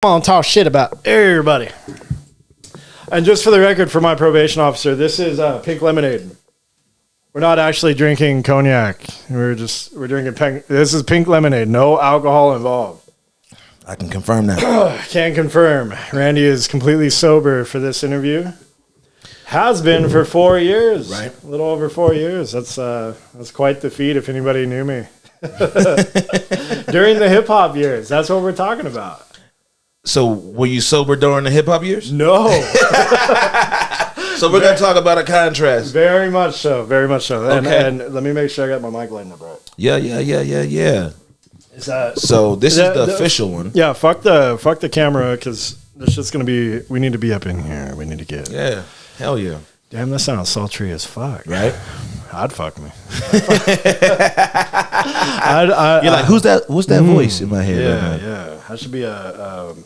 on, talk shit about everybody. And just for the record, for my probation officer, this is pink lemonade. We're not actually drinking cognac. We're drinking pink. This is pink lemonade. No alcohol involved. I can confirm that. Can confirm. Randy is completely sober for this interview. Has been for 4 years. Right. A little over 4 years. That's quite the feat if anybody knew me. During the hip hop years. That's what we're talking about. So, were you sober during the hip hop years? No. So we're gonna talk about a contrast. Very much so. Very much so. Okay. And let me make sure I got my mic lighting up right. Yeah. Is that So this is the official one. Yeah. Fuck the camera because there's just gonna be. We need to be up in here. We need to get. Yeah. Hell yeah. Damn, that sounds sultry as fuck. Right? I'd fuck me. You're like, who's that? What's that voice in my head? Yeah, right now? yeah. I should be a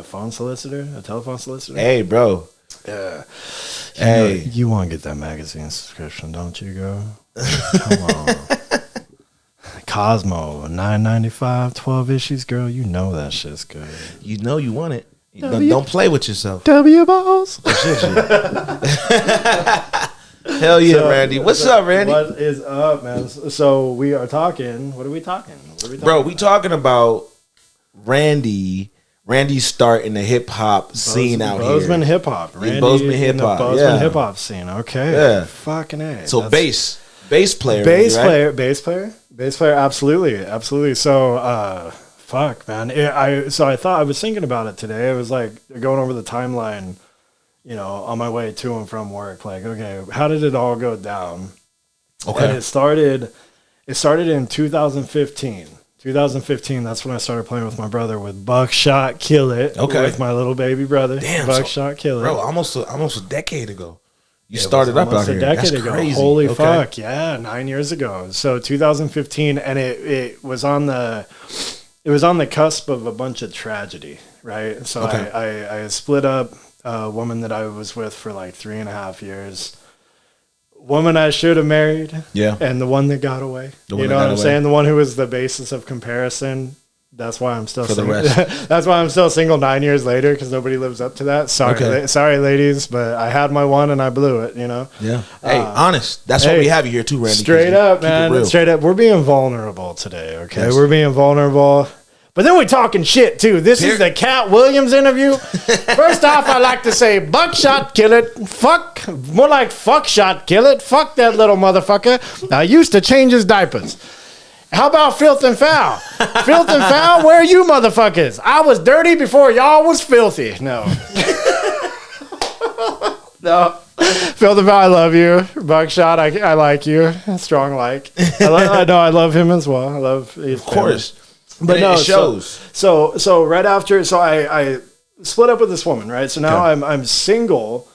phone solicitor? A telephone solicitor? Hey, bro. Yeah. Hey. You want to get that magazine subscription, don't you, girl? Come on. Cosmo, $9.95, 12 issues, girl. You know that shit's good. You know you want it. Don't play with yourself. W balls. Hell yeah, Randy. What's up, Randy? What is up, man? So we are talking. What are we talking? Bro, we talking about Randy's start in the hip hop scene out here. Bozeman hip hop. Bozeman hip hop. Bozeman hip hop scene. Okay. Yeah. Fucking A. So bass player. Bass Randy, player. Absolutely. So, fuck, man. I thought I was thinking about it today. I was like going over the timeline, on my way to and from work. Like, okay, how did it all go down? Okay. And it started in 2015. 2015, that's when I started playing with my brother with Buckshot Kill It. Okay. With my little baby brother. Damn, Buckshot Kill It. Bro, almost a decade ago. You started up out here. A decade ago. Crazy. Holy Okay. fuck. Yeah, 9 years ago. So 2015, and it was on the cusp of a bunch of tragedy, right? So Okay. I split up a woman that I was with for like 3.5 years. Woman I should have married. Yeah. And the one that got away. You know what I'm saying? The one who was the basis of comparison. That's why I'm still single. That's why I'm still single 9 years later, because nobody lives up to that. Sorry, ladies, but I had my one and I blew it. Yeah. Hey, honest. That's why we have you here too, Randy. Straight up, man. Straight up. We're being vulnerable today. Okay, yes. We're being vulnerable. But then we're talking shit too. This is the Cat Williams interview. First off, I like to say Buckshot Kill It. Fuck, more like Fuckshot Kill It. Fuck that little motherfucker. I used to change his diapers. How about Filth and Foul? Filth and Foul, where are you motherfuckers? I was dirty before y'all was filthy. No. No. Filth and Foul, I love you. Buckshot, I like you. Strong like. I know I love him as well. I love his family. Of course. But no, it shows. So right after, I split up with this woman, right? So now I'm single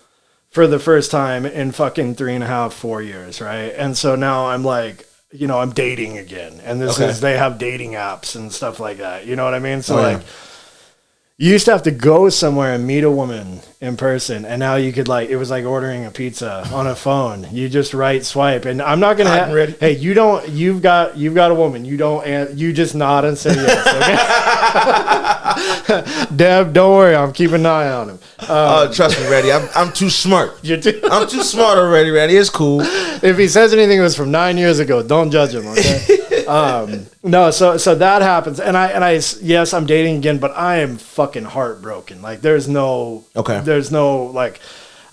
for the first time in fucking 3.5, 4 years, right? And so now I'm like, I'm dating again, and they have dating apps and stuff like that. You know what I mean? So you used to have to go somewhere and meet a woman in person, and now you could it was like ordering a pizza on a phone. You just swipe, and I'm not gonna. Hey, you don't. You've got a woman. You don't. You just nod and say yes. Okay? Deb, don't worry. I'm keeping an eye on him. Trust me, Randy. I'm too smart. You're too. I'm too smart already, Randy. It's cool. If he says anything that was from 9 years ago, don't judge him. Okay. No, so that happens, and I yes, I'm dating again, but I am fucking heartbroken. Like there's no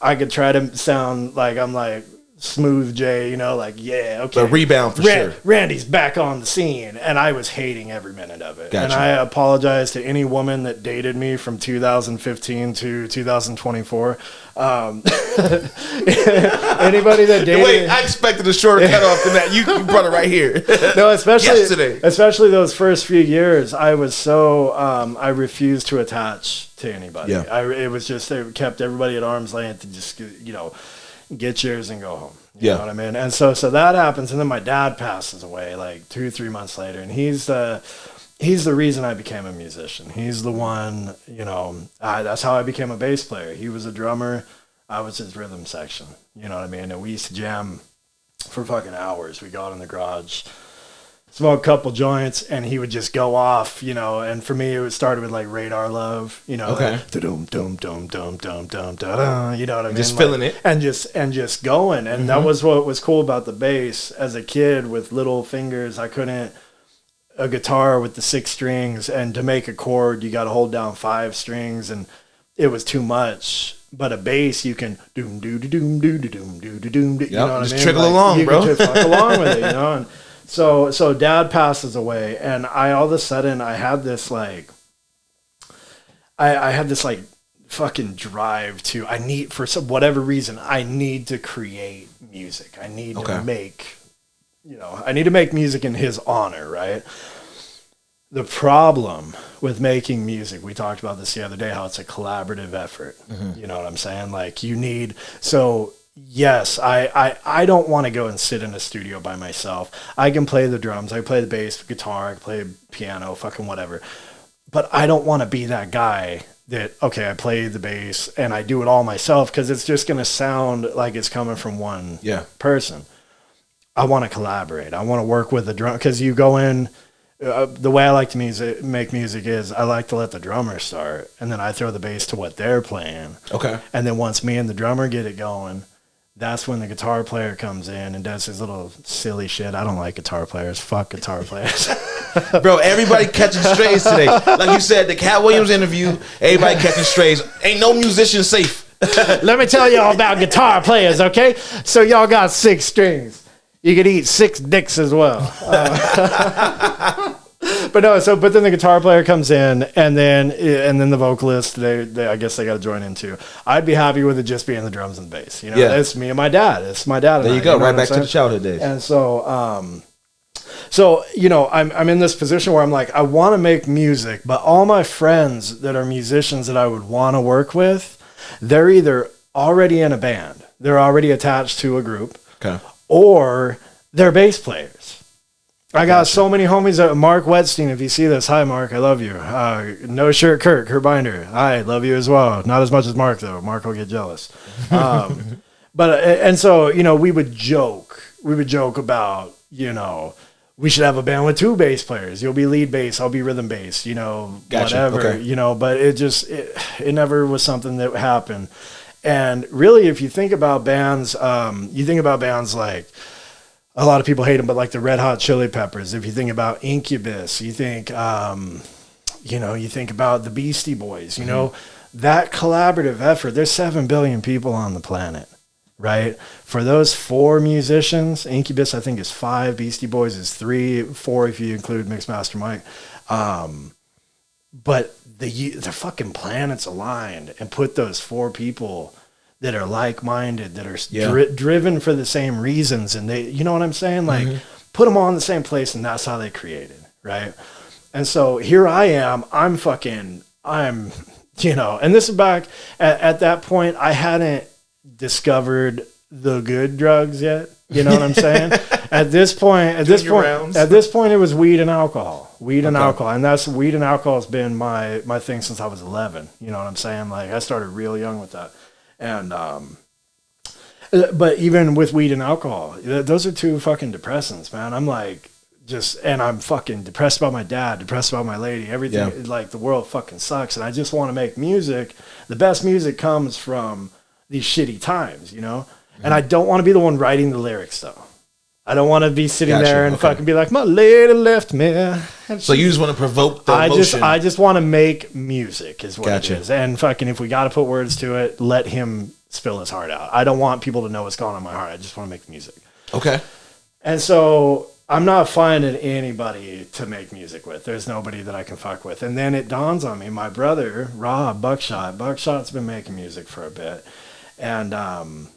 I could try to sound like I'm like Smooth J, okay. The rebound for sure. Randy's back on the scene, and I was hating every minute of it. Gotcha. And I apologize to any woman that dated me from 2015 to 2024. Anybody that dated. Wait, I expected a shorter cutoff than that. You brought it right here. No, especially yesterday. Especially those first few years, I was so I refused to attach to anybody. Yeah. It kept everybody at arm's length to just get yours and go home. You know what I mean? And so that happens, and then my dad passes away like 2-3 months later, and he's the reason I became a musician. He's the one, that's how I became a bass player. He was a drummer. I was his rhythm section. You know what I mean? And we used to jam for fucking hours. We got in the garage smoke a couple joints, and he would just go off, you know. And for me, it started with like Radar Love, you know, Okay. like, dum dum dum dum dum dum da, you know what I mean? Just feeling it, and just going. And that was what was cool about the bass. As a kid with little fingers, I couldn't. A guitar with the 6 strings, and to make a chord, you got to hold down 5 strings, and it was too much. But a bass, you can doom doo doom doo doom doo doom. You know what I mean? Just trickle along, you bro. can just fuck along with it, you know. And so Dad passes away, and I all of a sudden I had this like, I had this like fucking drive to for some whatever reason I need to create music. I need to make. You know, I need to make music in his honor, right? The problem with making music, we talked about this the other day, how it's a collaborative effort. You know what I'm saying? Like yes, I don't want to go and sit in a studio by myself. I can play the drums, I can play the bass, guitar, I can play piano, fucking whatever. But I don't want to be that guy that, okay, I play the bass and I do it all myself, because it's just going to sound like it's coming from one person. I want to collaborate. I want to work with the drum, because you go in. The way I like to make music is I like to let the drummer start, and then I throw the bass to what they're playing. Okay. And then once me and the drummer get it going, that's when the guitar player comes in and does his little silly shit. I don't like guitar players. Fuck guitar players. Bro, everybody catching strays today. Like you said, the Cat Williams interview, everybody catching strays. Ain't no musician safe. Let me tell y'all about guitar players, okay? So y'all got 6 strings. You could eat 6 dicks as well. But then the guitar player comes in, and then the vocalist, they I guess they got to join in too. I'd be happy with it just being the drums and bass. You know, it's me and my dad. It's my dad. There you go, right back to the childhood days. And so you know, I'm in this position where I'm like, I want to make music, but all my friends that are musicians that I would want to work with, they're either already in a band, they're already attached to a group. Okay. Or they're bass players. I got so many homies. Mark Wetstein, if you see this, hi Mark, I love you. No Shirt Kirk, her binder, I love you as well. Not as much as Mark though. Mark will get jealous. And so, you know, we would joke about, you know, we should have a band with 2 bass players. You'll be lead bass, I'll be rhythm bass. You know, whatever. You know, but it never was something that happened. And really, if you think about bands, like, a lot of people hate them, but like the Red Hot Chili Peppers. If you think about Incubus, you think, you think about the Beastie Boys, you know, that collaborative effort. There's 7 billion people on the planet, right? For those 4 musicians, Incubus, I think, is 5, Beastie Boys is 3, 4 if you include Mixmaster Mike. But the fucking planets aligned and put those 4 people that are like-minded, that are driven for the same reasons, and they, you know what I'm saying? Like, put them all in the same place, and that's how they created, right? And so here I am, I'm, you know, and this is back at that point, I hadn't discovered the good drugs yet. You know what I'm saying? At this point, it was weed and alcohol. And alcohol. And that's weed and alcohol has been my thing since I was 11. You know what I'm saying? Like, I started real young with that. And, but even with weed and alcohol, those are 2 fucking depressants, man. I'm like, and I'm fucking depressed about my dad, depressed about my lady, everything. Like, the world fucking sucks. And I just want to make music. The best music comes from these shitty times, you know? And I don't want to be the one writing the lyrics, though. I don't want to be sitting there and fucking be like, my lady left me. So you just want to provoke the emotion. I just want to make music is what it is. And fucking, if we got to put words to it, let him spill his heart out. I don't want people to know what's going on in my heart. I just want to make music. Okay. And so I'm not finding anybody to make music with. There's nobody that I can fuck with. And then it dawns on me, my brother, Rob Buckshot's been making music for a bit. And,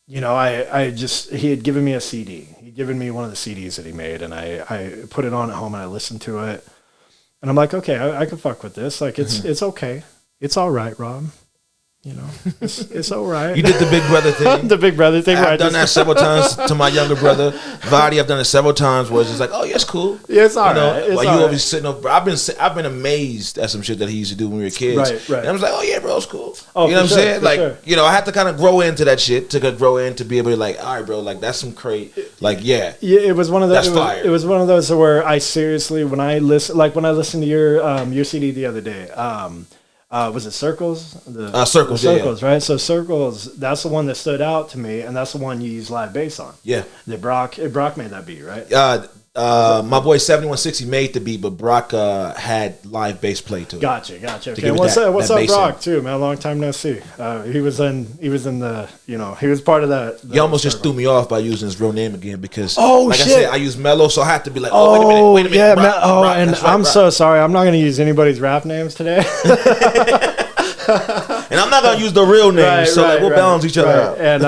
you know, he had given me a CD. He'd given me one of the CDs that he made, and I put it on at home and I listened to it. And I'm like, okay, I can fuck with this. Like, it's okay. It's all right, Rob. You know, it's all right. You did the big brother thing. The big brother thing. I've done that several times to my younger brother, Vadi. I've done it several times where it's just like, oh, yeah, it's cool. Yeah, it's all right. While you always sitting up. I've been amazed at some shit that he used to do when we were kids. Right. And I was like, oh yeah, bro, it's cool. Oh, you know what I'm saying? Like, sure. I had to kind of grow into that shit to grow in to be able to like, all right, bro, like that's some like, yeah. Yeah, it was one of those. That's fire. It was one of those where I seriously, when I listened to your CD the other day. Was it Circles? Circles, Circles, right? So Circles, that's the one that stood out to me, and that's the one you use live bass on. Yeah. Brock made that beat, right? My boy 7160 made the beat, but Brock had live bass play to it. Gotcha. Okay. What's up, Brock? Too, man. Long time no see. He was in the, he was part of that. He almost just threw me off by using his real name again because, I said, I use Mello, so I had to be like, wait a minute. Yeah, Brock, and right, I'm so sorry. I'm not going to use anybody's rap names today. And I'm not going to use the real names, we'll balance each other out. And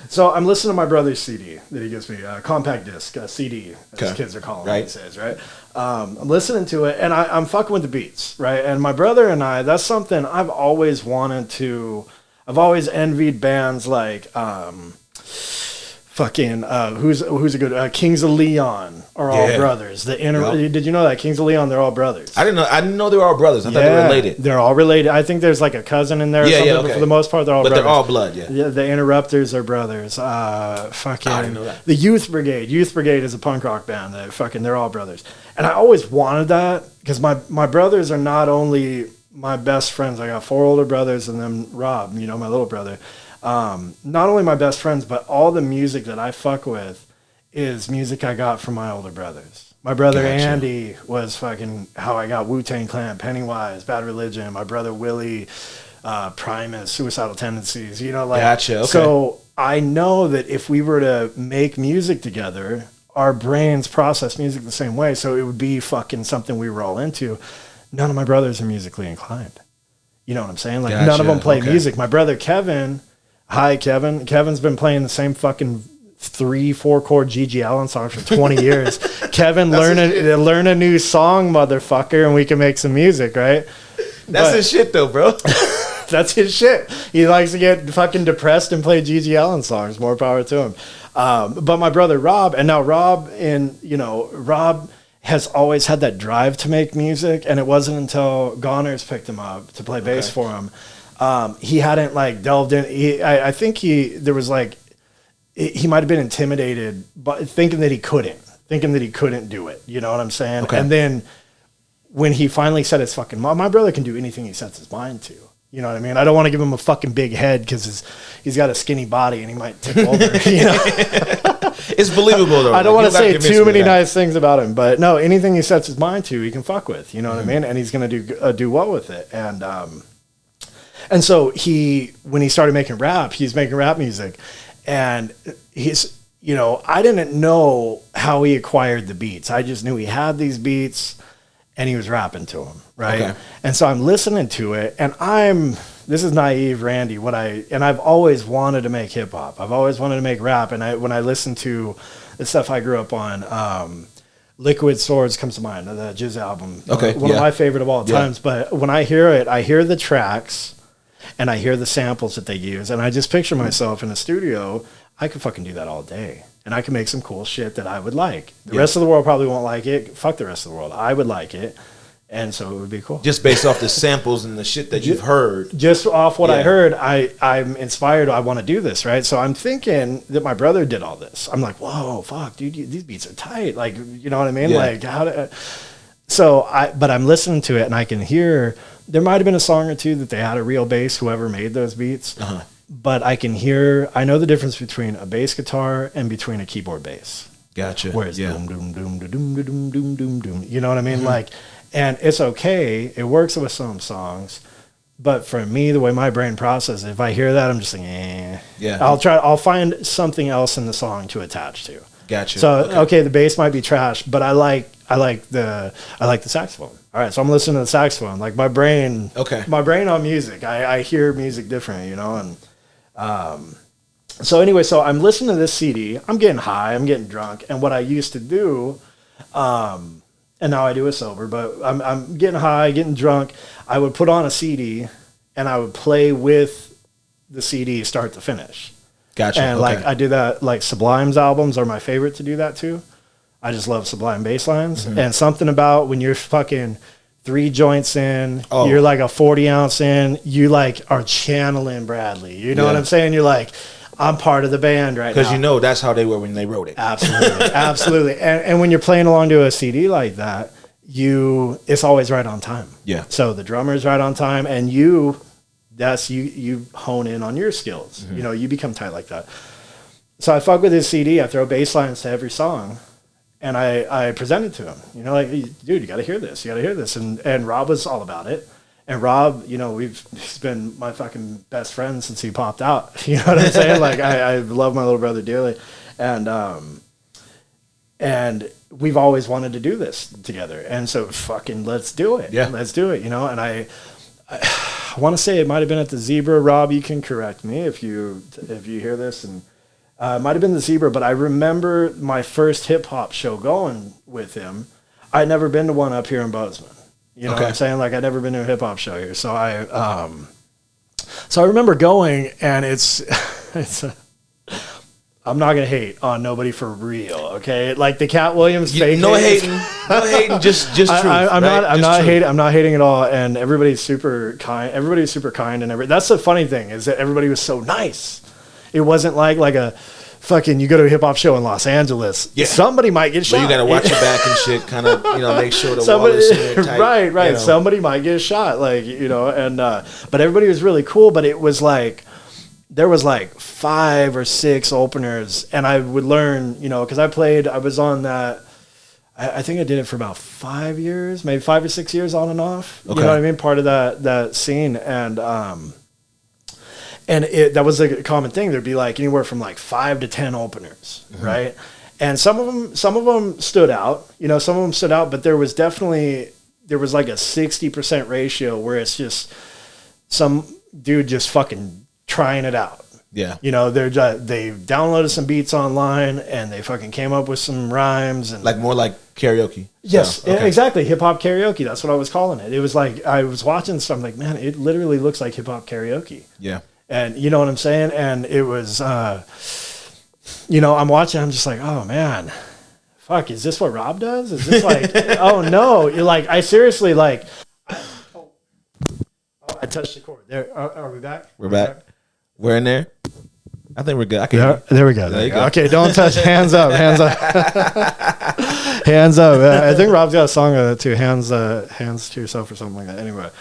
so I'm listening to my brother's CD that he gives me, compact disc, CD, as kids are calling it these days, right? I'm listening to it, and I'm fucking with the beats, right? And my brother and I, that's something I've always envied bands like, who's a good Kings of Leon are all brothers. Did you know that Kings of Leon, they're all brothers? I didn't know they were all brothers. I thought they were related. They're all related. I think there's like a cousin in there or something, but for the most part they're all brothers. They're all blood, yeah. Yeah, the Interrupters are brothers. I didn't know that. The Youth Brigade. Youth Brigade is a punk rock band. They're all brothers. And I always wanted that because my brothers are not only my best friends. I got 4 older brothers and then Rob, my little brother. Not only my best friends, but all the music that I fuck with is music I got from my older brothers. My brother Andy was fucking how I got Wu-Tang Clan, Pennywise, Bad Religion. My brother Willie, Primus, Suicidal Tendencies. Gotcha. Okay. So I know that if we were to make music together, our brains process music the same way. So it would be fucking something we were all into. None of my brothers are musically inclined. You know what I'm saying? Like none of them play music. My brother Kevin. Hi, Kevin. Kevin's been playing the same fucking 3-4 chord G.G. Allen songs for 20 years. Kevin, learn a new song, motherfucker, and we can make some music, right? That's his shit, though, bro. That's his shit. He likes to get fucking depressed and play G.G. Allen songs. More power to him. But my brother Rob, and now Rob has always had that drive to make music, and it wasn't until Goners picked him up to play bass for him. He hadn't like delved in. I think he might have been intimidated, but thinking that he couldn't do it. You know what I'm saying? Okay. And then when he finally set his fucking my brother can do anything he sets his mind to. You know what I mean? I don't want to give him a fucking big head because he's got a skinny body and he might tip over. It's believable though. I don't want to say too many nice things about him, but no, anything he sets his mind to, he can fuck with. You know what I mean? And he's gonna do well with it. And so when he started making rap, he's making rap music, and I didn't know how he acquired the beats. I just knew he had these beats and he was rapping to them. Right. Okay. And so I'm listening to it and this is naive Randy, I've always wanted to make hip hop. I've always wanted to make rap. And when I listen to the stuff I grew up on, Liquid Swords comes to mind, the Jizz album. Okay. One of my favorite of all times. But when I hear it, I hear the tracks. And I hear the samples that they use, and I just picture myself in a studio. I could fucking do that all day, and I could make some cool shit that I would like. The rest of the world probably won't like it. Fuck the rest of the world. I would like it, and so it would be cool. Just based off the samples and the shit that you've heard. Just off what I heard, I'm inspired. I want to do this, right? So I'm thinking that my brother did all this. I'm like, whoa, fuck, dude, these beats are tight. Like, you know what I mean? Yeah. Like, but I'm listening to it, and I can hear. There might have been a song or two that they had a real bass, whoever made those beats. Uh-huh. But I know the difference between a bass guitar and between a keyboard bass. Gotcha. Where it's doom, doom, doom, doom, doom, doom, doom, doom, doom. You know what I mean? Mm-hmm. And it's okay. It works with some songs. But for me, the way my brain processes, if I hear that, I'm just like, eh. Yeah. I'll find something else in the song to attach to. Gotcha. So, okay, the bass might be trash, but I like the saxophone. All right, so I'm listening to the saxophone. Like my brain on music. I hear music different, and so anyway, so I'm listening to this CD. I'm getting high, I'm getting drunk, and what I used to do and now I do it sober, but I'm getting high, getting drunk. I would put on a CD and I would play with the CD start to finish. Gotcha. And like I do that, like Sublime's albums are my favorite to do that too. I just love Sublime bass lines. And something about when you're fucking 3 joints in, you're like a 40 ounce in, you like are channeling Bradley. You know what I'm saying? You're like, I'm part of the band right now. Because you know that's how they were when they wrote it. Absolutely. Absolutely. And when you're playing along to a CD like that, it's always right on time. Yeah. So the drummer's right on time, and you hone in on your skills. You know, you become tight like that. So I fuck with his CD. I throw bass lines to every song. And I presented to him, you know, like, dude, you got to hear this. You got to hear this. And Rob was all about it. And Rob, you know, he's been my fucking best friend since he popped out. You know what I'm saying? Like, I love my little brother dearly. And we've always wanted to do this together. And so fucking let's do it. Yeah. Let's do it, you know. And I want to say it might have been at the Zebra. Rob, you can correct me if you hear this. And it might have been the Zebra, but I remember my first hip hop show going with him. I'd never been to one up here in Bozeman. You know what I'm saying? Like, I'd never been to a hip hop show here. So I remember going, and I'm not gonna hate on nobody for real, okay? Like the Cat Williams fake. No hating, just truth. I'm not hating at all, and everybody's super kind. Everybody's super kind, and that's the funny thing is that everybody was so nice. It wasn't like a fucking you go to a hip hop show in Los Angeles. Yeah. Somebody might get shot. But you got to watch your back and shit. Kind of make sure the wall is tight. Right. You know. Somebody might get shot. And but everybody was really cool. But it was like there was like 5 or 6 openers, and I would learn, because I was on that. I think I did it for about 5 years, maybe 5 or 6 years on and off. Okay. You know what I mean? Part of that scene. And that was a common thing. There'd be like anywhere from like 5 to 10 openers, right? And some of them stood out. Some of them stood out, but there was like a 60% ratio where it's just some dude just fucking trying it out. Yeah. They downloaded some beats online and they fucking came up with some rhymes and more like karaoke. Yes, so, okay. Exactly. Hip hop karaoke. That's what I was calling it. It was like I was watching stuff. I'm like, man, it literally looks like hip hop karaoke. Yeah. And you know what I'm saying? And it was, I'm watching, I'm just like, oh man, fuck, is this what Rob does? Is this like, oh no, you're like, I seriously like, I touched the cord. There, are we back? We're back. We're in there. I think we're good. I can there we go. There you go. Okay, don't touch. Hands up. Hands up. Hands up. I think Rob's got a song too. Hands to yourself or something like that. Anyway.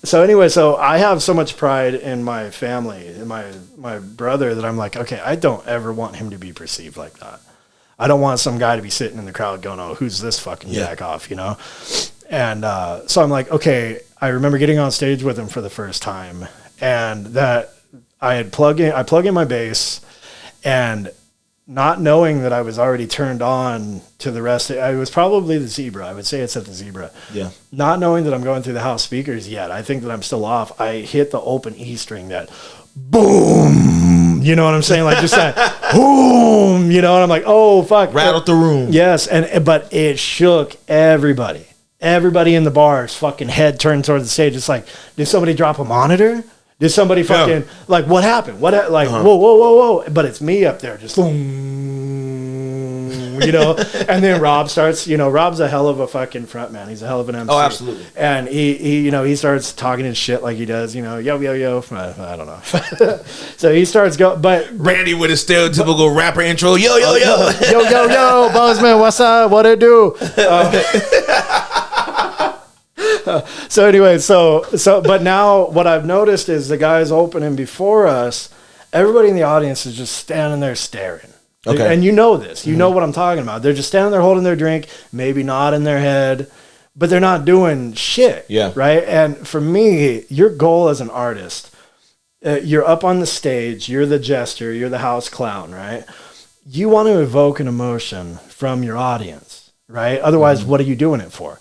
So I have so much pride in my family, in my brother, that I'm like, okay, I don't ever want him to be perceived like that. I don't want some guy to be sitting in the crowd going, oh, who's this fucking jack off, And so I'm like, okay, I remember getting on stage with him for the first time, and that I plug in my bass, and not knowing that I was already turned on to the rest. I was probably the Zebra. I would say it's at the Zebra. Yeah. Not knowing that I'm going through the house speakers yet. I think that I'm still off. I hit the open E string, that boom. You know what I'm saying? Like just that boom. And I'm like, oh fuck. Rattled the room. Yes, but it shook everybody. Everybody in the bar's fucking head turned towards the stage. It's like, did somebody drop a monitor? Did somebody fucking, like, what happened? Whoa. But it's me up there, just, and then Rob starts, Rob's a hell of a fucking front man. He's a hell of an MC. Oh, absolutely. And he starts talking his shit like he does, yo, I don't know. So he starts going, but Randy with his stereotypical rapper intro, yo. Yo, Bozeman, what's up? What it do? So anyway, but now what I've noticed is the guys opening before us, everybody in the audience is just standing there staring. Okay. And you know this. You know what I'm talking about. They're just standing there holding their drink, maybe nodding their head, but they're not doing shit. Yeah. Right? And for me, your goal as an artist, you're up on the stage, you're the jester, you're the house clown, right? You want to evoke an emotion from your audience, right? Otherwise, what are you doing it for?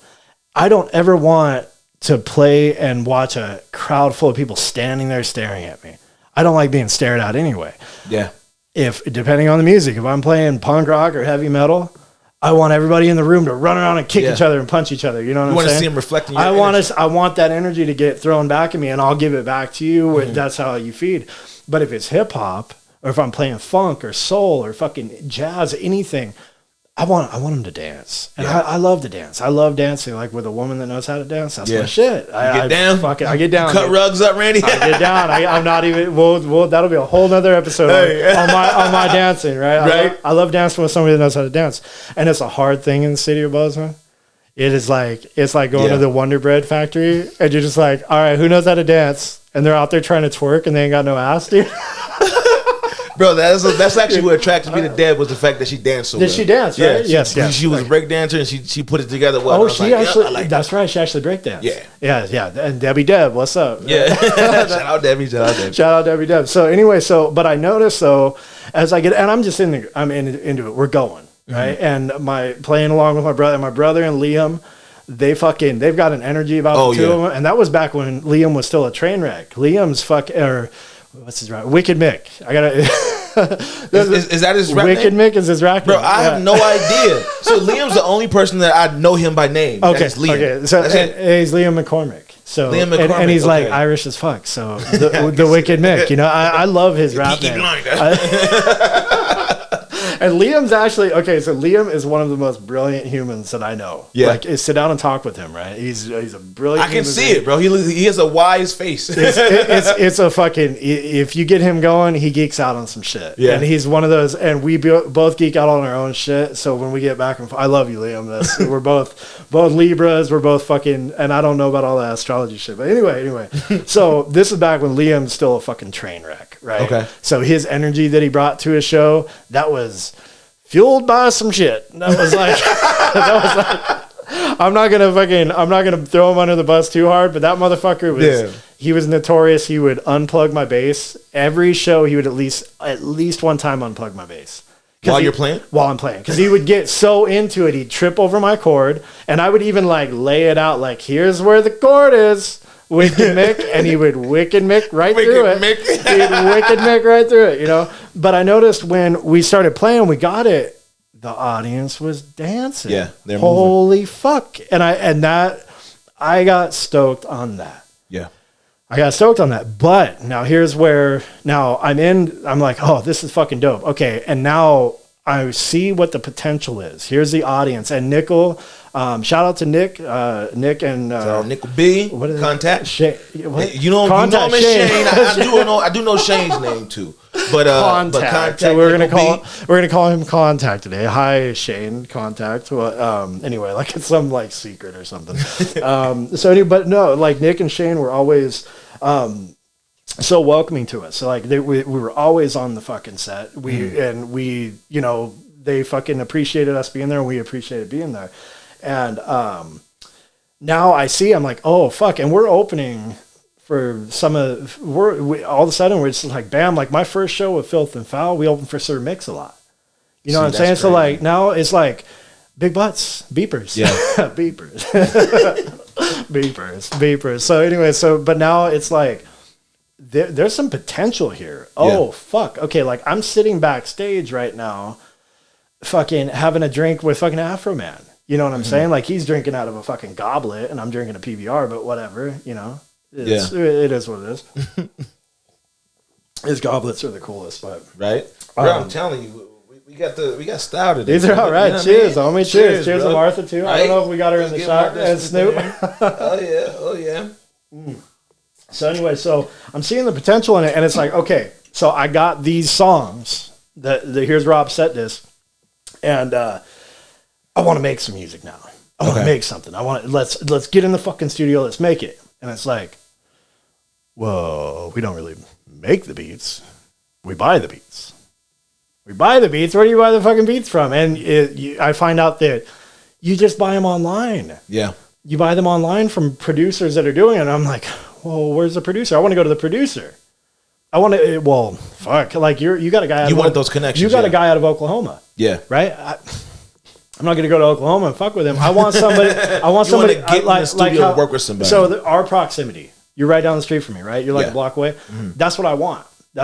I don't ever want to play and watch a crowd full of people standing there staring at me. I don't like being stared at anyway. Yeah. Depending on the music, if I'm playing punk rock or heavy metal, I want everybody in the room to run around and kick each other and punch each other. You know what I'm saying? You want to see them reflecting your I want that energy to get thrown back at me, and I'll give it back to you. That's how you feed. But if it's hip hop, or if I'm playing funk or soul or fucking jazz, anything, I want them to dance. And I love to dance. I love dancing like with a woman that knows how to dance. That's my shit. I get down. I get down. Cut rugs up, Randy. I get down. I'm not even. Well, that'll be a whole nother episode on my dancing. Right. I love dancing with somebody that knows how to dance, and it's a hard thing in the city of Bozeman. It's like going to the Wonder Bread factory, and you're just like, all right, who knows how to dance? And they're out there trying to twerk, and they ain't got no ass, dude. Bro, that's actually what attracted me to Deb was the fact that she danced so well. Did she dance, right? Yeah, yes. She was a break dancer and she put it together well. Oh, she actually, that's right. She actually break danced. Yeah. And Debbie Deb, what's up? Yeah. Shout out Debbie. Shout out Debbie Deb. So anyway, but I noticed though, as I get, and I'm just into it. We're going, right? And playing along with my brother and Liam, they've got an energy about the two of them. And that was back when Liam was still a train wreck. Liam's what's his rap? Wicked Mick. I gotta. is that his rap Wicked name? Mick is his rap name. Bro, name. I have no idea. So Liam's the only person that I know him by name. Okay, That's Liam. Okay. So he's Liam McCormick. So Liam McCormick, and he's like Irish as fuck. So the Wicked Mick. You know, I love his rap name. And Liam's actually so Liam is one of the most brilliant humans that I know. Yeah, like sit down and talk with him. Right, he's a brilliant. I can see it, bro. He has a wise face. It's a fucking. If you get him going, he geeks out on some shit. Yeah, and he's one of those. And we both geek out on our own shit. So when we get back and I love you, Liam. We're both Libras. We're both fucking. And I don't know about all that astrology shit. But anyway. So this is back when Liam's still a fucking train wreck. Right. Okay. So his energy that he brought to his show, that was fueled by some shit. That was like, I'm not gonna throw him under the bus too hard, but that motherfucker was, he was notorious. He would unplug my bass every show. He would at least one time unplug my bass. While you're playing? While I'm playing. Because he would get so into it, he'd trip over my chord, and I would even like lay it out like, here's where the chord is. Wicked Mick, and he would Wicked Mick right through it. He'd Wicked Mick right through it, you know. But I noticed when we started playing, we got it. The audience was dancing. Yeah, they're holy moving. Fuck! And I got stoked on that. Yeah, I got stoked on that. But now here's where I'm like, oh, this is fucking dope. Okay, and now I see what the potential is. Here's the audience, and Nickel. Shout out to Nick and Nickel B. What is Contact Shane? You know him as Shane. I do know Shane's name too. But Contact. So we're gonna call him Contact today. Hi Shane, Contact. Well, anyway, like it's some like secret or something. But no, like Nick and Shane were always so welcoming to us. So like we were always on the fucking set. We you know, they fucking appreciated us being there, and we appreciated being there. And now I see, I'm like, oh fuck, and we're opening for all of a sudden we're just like, bam, like my first show with Filth and Foul, we opened for Sir Mix a lot. You know what I'm saying? Crazy. So like now it's like big butts, beepers, beepers, beepers. So anyway, but now it's like there's some potential here. Oh fuck, okay, like I'm sitting backstage right now, fucking having a drink with fucking Afro Man. You know what I'm saying? Like he's drinking out of a fucking goblet and I'm drinking a PBR, but whatever, you know. It is what it is. His goblets are the coolest, but right. Bro, I'm telling you, we got style today. These are all right. You know cheers, homie. Cheers to Martha too. Right? I don't know if we got her in the shot and Snoop. Oh yeah. So anyway, so I'm seeing the potential in it, and it's like, okay, so I got these songs that here's Rob's set disc, and I want to make some music now. I want to make something. Let's get in the fucking studio. Let's make it. And it's like, whoa, we don't really make the beats. We buy the beats. Where do you buy the fucking beats from? And I find out that you just buy them online. Yeah. You buy them online from producers that are doing it. And I'm like, well, where's the producer? I want to go to the producer. Fuck. Like you got a guy. You want those connections. You got a guy out of Oklahoma. Yeah. Right. I'm not going to go to Oklahoma and fuck with him. I want somebody. I want somebody to get in the studio and work with somebody. So our proximity. You're right down the street from me, right? You're like a block away. Mm-hmm. That's what I want. I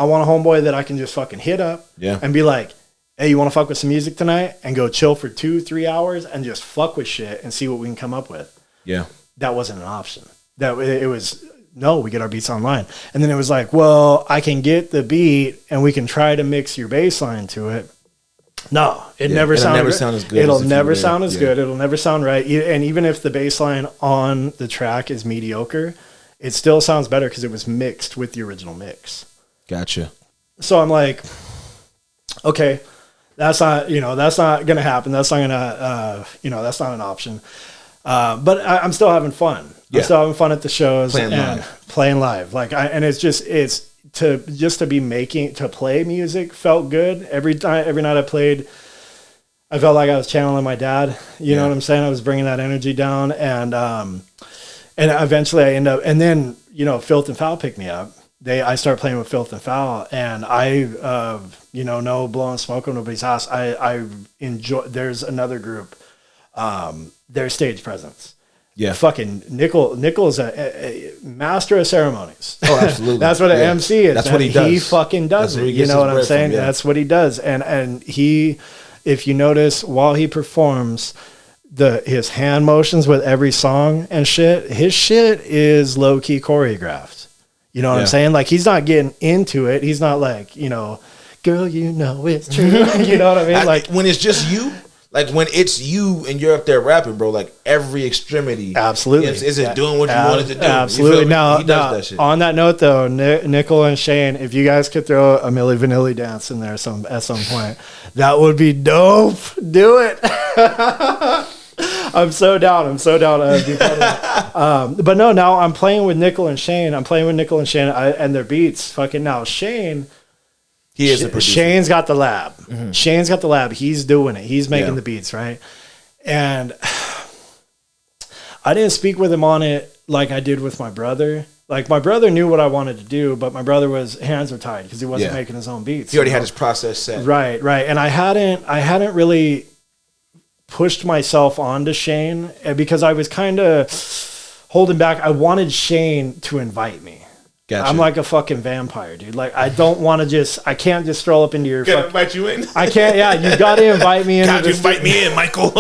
want a homeboy that I can just fucking hit up and be like, hey, you want to fuck with some music tonight and go chill for 2-3 hours and just fuck with shit and see what we can come up with. Yeah. That wasn't an option. That it was, no, we get our beats online. And then it was like, well, I can get the beat and we can try to mix your bass line to it. No, it'll never sound as good. It'll never sound as good. It'll never sound right. And even if the bass line on the track is mediocre, it still sounds better because it was mixed with the original mix. Gotcha. So I'm like, okay, that's not going to happen. That's not going to, that's not an option. But I'm still having fun. Yeah. I'm still having fun at the shows playing live. Like to play music felt good. Every night I played, I felt like I was channeling my dad. You know what I'm saying? I was bringing that energy down, and eventually I end up, and then Filth and Foul picked me up. I start playing with Filth and Foul, and I no blowing smoke on nobody's house. I enjoy. There's another group, their stage presence. Yeah, fucking Nickel is a master of ceremonies. Oh, absolutely. That's what an MC is. That's what he does. He fucking does it. You know what I'm saying? That's what he does. And he, if you notice, while he performs, his hand motions with every song and shit, his shit is low key choreographed. You know what I'm saying? Like, he's not getting into it. He's not like, girl, it's true. You know what I mean? Like, when it's just you. Like, when it's you and you're up there rapping, bro, like, every extremity absolutely is it doing what you wanted to do. Absolutely. Now, he does that shit. On that note, though, Nickel and Shane, if you guys could throw a Milli Vanilli dance in there at some point, that would be dope. Do it. I'm so down. But no, now I'm playing with Nickel and Shane. And their beats. Fucking now, Shane... He is a producer. Shane's got the lab. Mm-hmm. Shane's got the lab. He's doing it. He's making the beats, right? And I didn't speak with him on it like I did with my brother. Like, my brother knew what I wanted to do, but my brother hands were tied because he wasn't making his own beats. He already had his process set. Right. And I hadn't really pushed myself onto Shane because I was kind of holding back. I wanted Shane to invite me. Gotcha. I'm like a fucking vampire, dude. Like, I don't want to I can't just stroll up into your... Can I invite you in? I can't, you got to invite me in. Got to invite me in, Michael.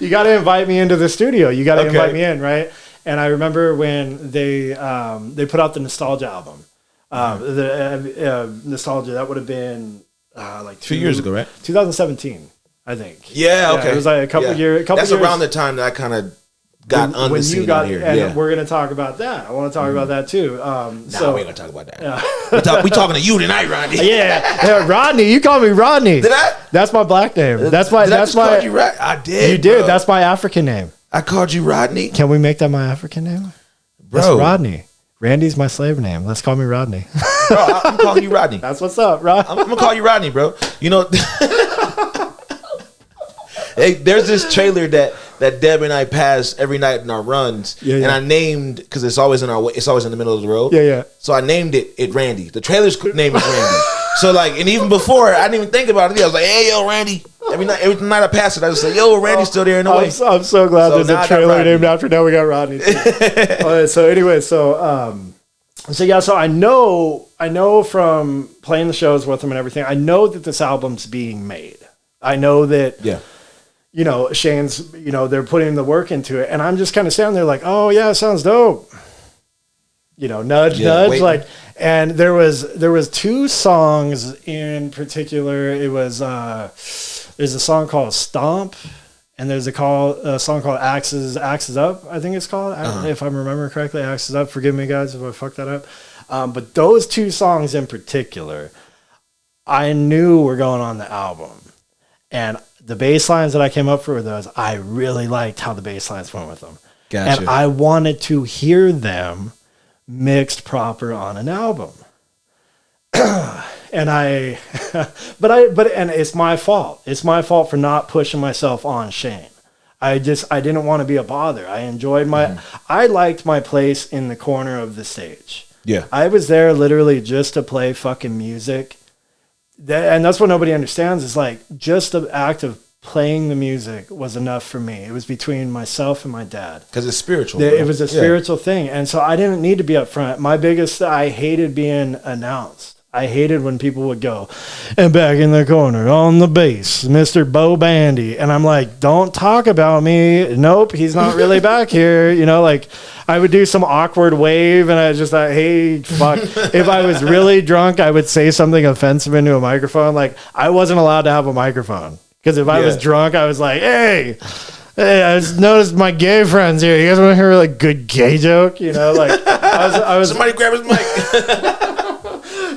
You got to invite me into the studio. You got to invite me in, right? And I remember when they put out the Nostalgia album. The Nostalgia, that would have been like 2 years ago, right? 2017, I think. Yeah, okay. It was like a couple years. That's around the time that I kind of got on the scene out here. And we're going to talk about that. I want to talk about that too. We ain't going to talk about that. We talking to you tonight, Rodney. Yeah, Rodney. You call me Rodney. Did I? That's my black name. That's my. Called you I did. You did. Bro. That's my African name. I called you Rodney. Can we make that my African name? Bro. That's Rodney. Randy's my slave name. Let's call me Rodney. Bro, I'm calling you Rodney. That's what's up, Rod. I'm going to call you Rodney, bro. Hey, there's this trailer that Deb and I pass every night in our runs, and I named, because it's always in the middle of the road. Yeah. So I named it Randy. The trailer's name is Randy. So like, and even before, I didn't even think about it. I was like, hey, yo, Randy. Every night I pass it, I just say, yo, Randy's still there in the way. I'm so glad there's a trailer named after. Now we got Rodney. So anyway, so I know from playing the shows with him and everything, I know that this album's being made. I know that. Yeah. Shane's, they're putting the work into it. And I'm just kind of standing there like, oh, yeah, sounds dope. Nudge. Waiting. Like, and there was two songs in particular. It was, there's a song called Stomp, and there's a song called Axes Up, I think it's called. If I'm remembering correctly, Axes Up. Forgive me, guys, if I fucked that up. But those two songs in particular, I knew were going on the album. And the bass lines that I came up with those, I really liked how the bass lines went with them. Gotcha. And I wanted to hear them mixed proper on an album. And and it's my fault. It's my fault for not pushing myself on Shane. I didn't want to be a bother. I enjoyed I liked my place in the corner of the stage. Yeah. I was there literally just to play fucking music. And that's what nobody understands is like just the act of playing the music was enough for me. It was between myself and my dad. Because it's spiritual. It was a spiritual thing. And so I didn't need to be up front. I hated being announced. I hated when people would go, and back in the corner on the bass, Mr. Bo Bandy. And I'm like, don't talk about me. Nope, he's not really back here. You know, like I would do some awkward wave and I just thought, hey, fuck. If I was really drunk, I would say something offensive into a microphone. Like I wasn't allowed to have a microphone because if I was drunk, I was like, hey, I just noticed my gay friends here. You guys want to hear a like, good gay joke? You know, like I was somebody grab his mic.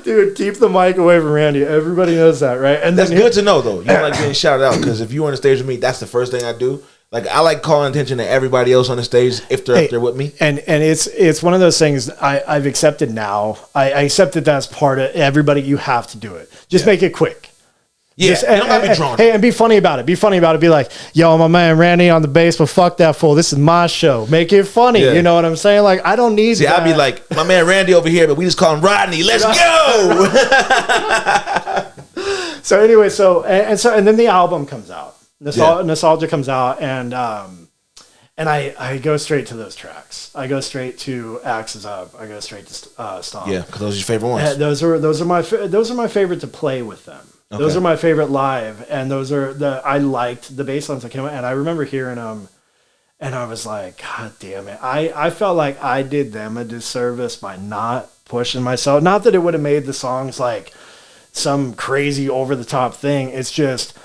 Dude, keep the mic away from Randy. Everybody knows that, right? And that's good to know, though. You don't like getting shouted out because if you were on the stage with me, that's the first thing I do. Like I like calling attention to everybody else on the stage if they're up there with me. And it's one of those things I've accepted now. I accept that that's part of everybody. You have to do it. Just make it quick. Yeah, and be funny about it. Be funny about it. Be like, yo, my man Randy on the bass, but fuck that fool. This is my show. Make it funny. Yeah. You know what I'm saying? Like, I don't need that. I'd be like, my man Randy over here, but we just call him Rodney. Let's go. So anyway, and then the album comes out. Nostalgia comes out, and I go straight to those tracks. I go straight to Axes Up. I go straight to Stomp. Yeah, because those are your favorite ones. Those are my favorite to play with them. Okay. Those are my favorite live, and those are I liked the bass lines that came out, and I remember hearing them, and I was like, God damn it! I felt like I did them a disservice by not pushing myself. Not that it would have made the songs like some crazy over the top thing. It's just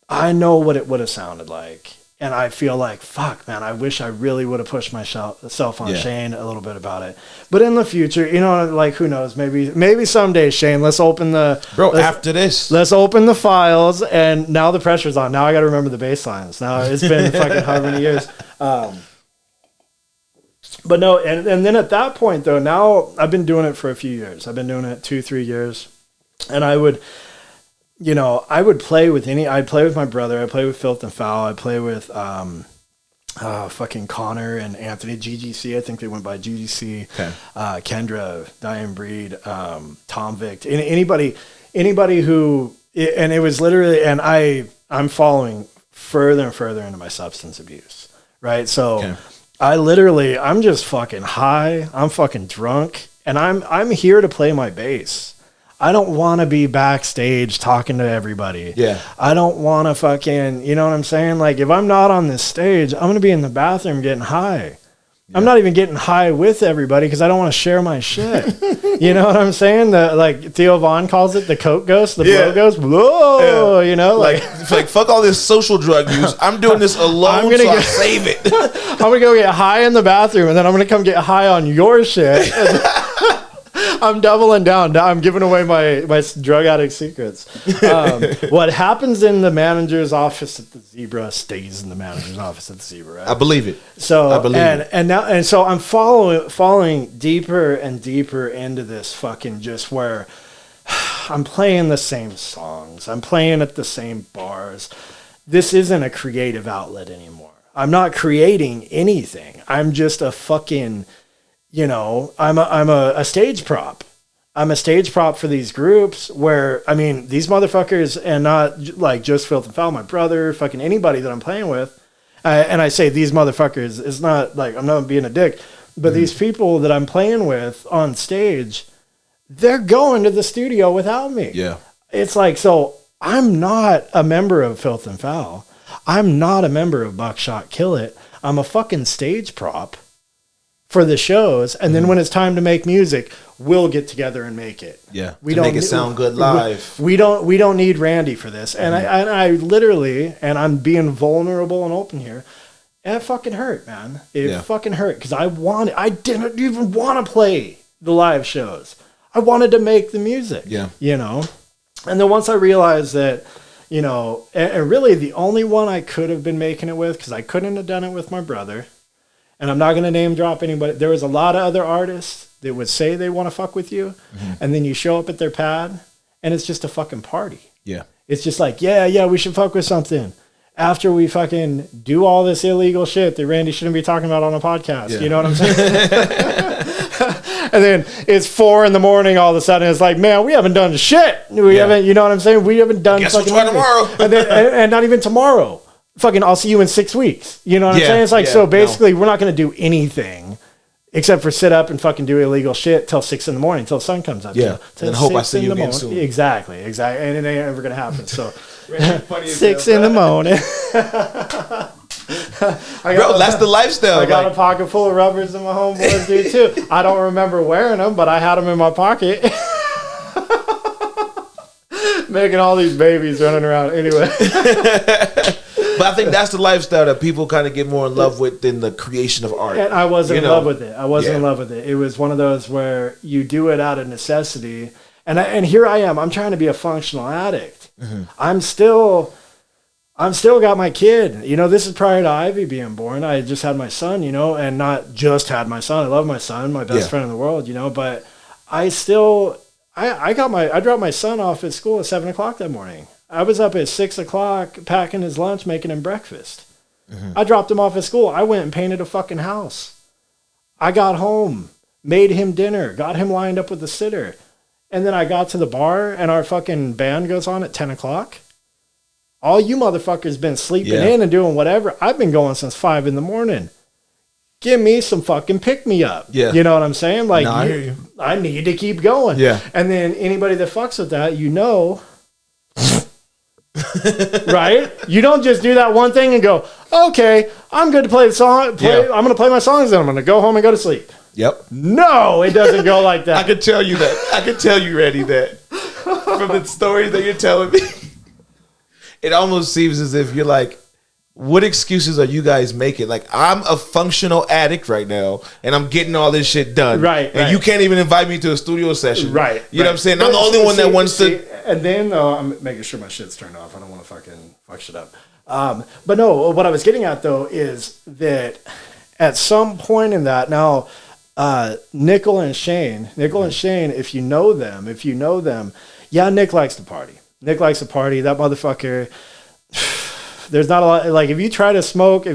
I know what it would have sounded like. And I feel like, fuck, man, I wish I really would have pushed myself on Shane a little bit about it. But in the future, you know, like, who knows? Maybe someday, Shane, let's open the... after this. Let's open the files, and now the pressure's on. Now I got to remember the bass lines. Now it's been fucking however many years. But no, and then at that point, though, now I've been doing it for a few years. I've been doing it 2-3 years. And I would... You know, I would play with I'd play with my brother. I'd play with Filth and Foul. I'd play with fucking Connor and Anthony, GGC. I think they went by GGC. Okay. Kendra, Diane Breed, Tom Vick. Anybody who, and it was literally, and I'm following further and further into my substance abuse, right? So I'm just fucking high. I'm fucking drunk, and I'm here to play my bass. I don't want to be backstage talking to everybody. Yeah. I don't want to fucking, you know what I'm saying? Like, if I'm not on this stage, I'm going to be in the bathroom getting high. Yeah. I'm not even getting high with everybody because I don't want to share my shit. You know what I'm saying? Like Theo Vaughn calls it the coke ghost, the blow ghost. Whoa, you know? Like fuck all this social drug use. I'm doing this alone, I'll save it. I'm going to go get high in the bathroom, and then I'm going to come get high on your shit. I'm doubling down. I'm giving away my drug addict secrets. What happens in the manager's office at the Zebra stays in the manager's office at the Zebra. Right? I believe it. So and so I'm falling deeper and deeper into this fucking just where I'm playing the same songs. I'm playing at the same bars. This isn't a creative outlet anymore. I'm not creating anything. I'm just a fucking... You know, I'm a stage prop. I'm a stage prop for these groups where, I mean, these motherfuckers, and not like just Filth and Foul, my brother, fucking anybody that I'm playing with. And I say these motherfuckers, it's not like I'm not being a dick, but these people that I'm playing with on stage, they're going to the studio without me. Yeah. It's like, so I'm not a member of Filth and Foul. I'm not a member of Buckshot Kill It. I'm a fucking stage prop for the shows, and then when it's time to make music, we'll get together and make it. Yeah, we don't make it sound good live. We don't need Randy for this, and I literally, and I'm being vulnerable and open here. And it fucking hurt, man. It fucking hurt because I didn't even want to play the live shows. I wanted to make the music. Yeah, you know. And then once I realized that, you know, and really the only one I could have been making it with, because I couldn't have done it with my brother. And I'm not going to name drop anybody. There was a lot of other artists that would say they want to fuck with you. Mm-hmm. And then you show up at their pad and it's just a fucking party. Yeah. It's just like, yeah, we should fuck with something. After we fucking do all this illegal shit that Randy shouldn't be talking about on a podcast. Yeah. You know what I'm saying? And then it's 4 a.m. all of a sudden. It's like, man, we haven't done shit. We haven't, you know what I'm saying? We haven't done fucking we'll try tomorrow. and not even tomorrow. Fucking, I'll see you in 6 weeks. You know what I'm saying? It's like, so basically, we're not going to do anything Except for sit up and fucking do illegal shit till 6 in the morning, till the sun comes up. Yeah, till and hope I 6 see in you the again morning. soon. Exactly, and it ain't ever gonna happen. So, Funny as 6 hell, in the morning. Bro, that's the lifestyle. I got a pocket full of rubbers and my homeboys do too. I don't remember wearing them, but I had them in my pocket. Making all these babies running around anyway. But I think that's the lifestyle that people kind of get more in love with than the creation of art. And I wasn't in love with it. I wasn't Yeah. in love with it. It was one of those where you do it out of necessity. And here I am. I'm trying to be a functional addict. Mm-hmm. I'm still got my kid. You know, this is prior to Ivy being born. I had just had my son, you know, and not just had my son. I love my son, my best friend in the world, you know, but I still, I dropped my son off at school at 7:00 that morning. I was up at 6:00 packing his lunch, making him breakfast. Mm-hmm. I dropped him off at school. I went and painted a fucking house. I got home, made him dinner, got him lined up with the sitter. And then I got to the bar and our fucking band goes on at 10:00. All you motherfuckers been sleeping in and doing whatever. I've been going since 5 in the morning. Give me some fucking pick me up. Yeah. You know what I'm saying? Like, I hear you. I need to keep going. Yeah. And then anybody that fucks with that, you know, right? You don't just do that one thing and go, okay, I'm good to play the song. I'm going to play my songs and I'm going to go home and go to sleep. Yep. No, it doesn't go like that. I could tell you that. I could tell you, Randy, that from the stories that you're telling me, it almost seems as if you're like, what excuses are you guys making? Like, I'm a functional addict right now, and I'm getting all this shit done. Right. And you can't even invite me to a studio session. Right. You know what I'm saying? I'm the only one that wants to. And then I'm making sure my shit's turned off. I don't want to fucking fuck shit up. But no, what I was getting at, though, is that at some point in that, now, Nickel and Shane, if you know them, yeah, Nick likes to party. That motherfucker, there's not a lot, like, if you try to smoke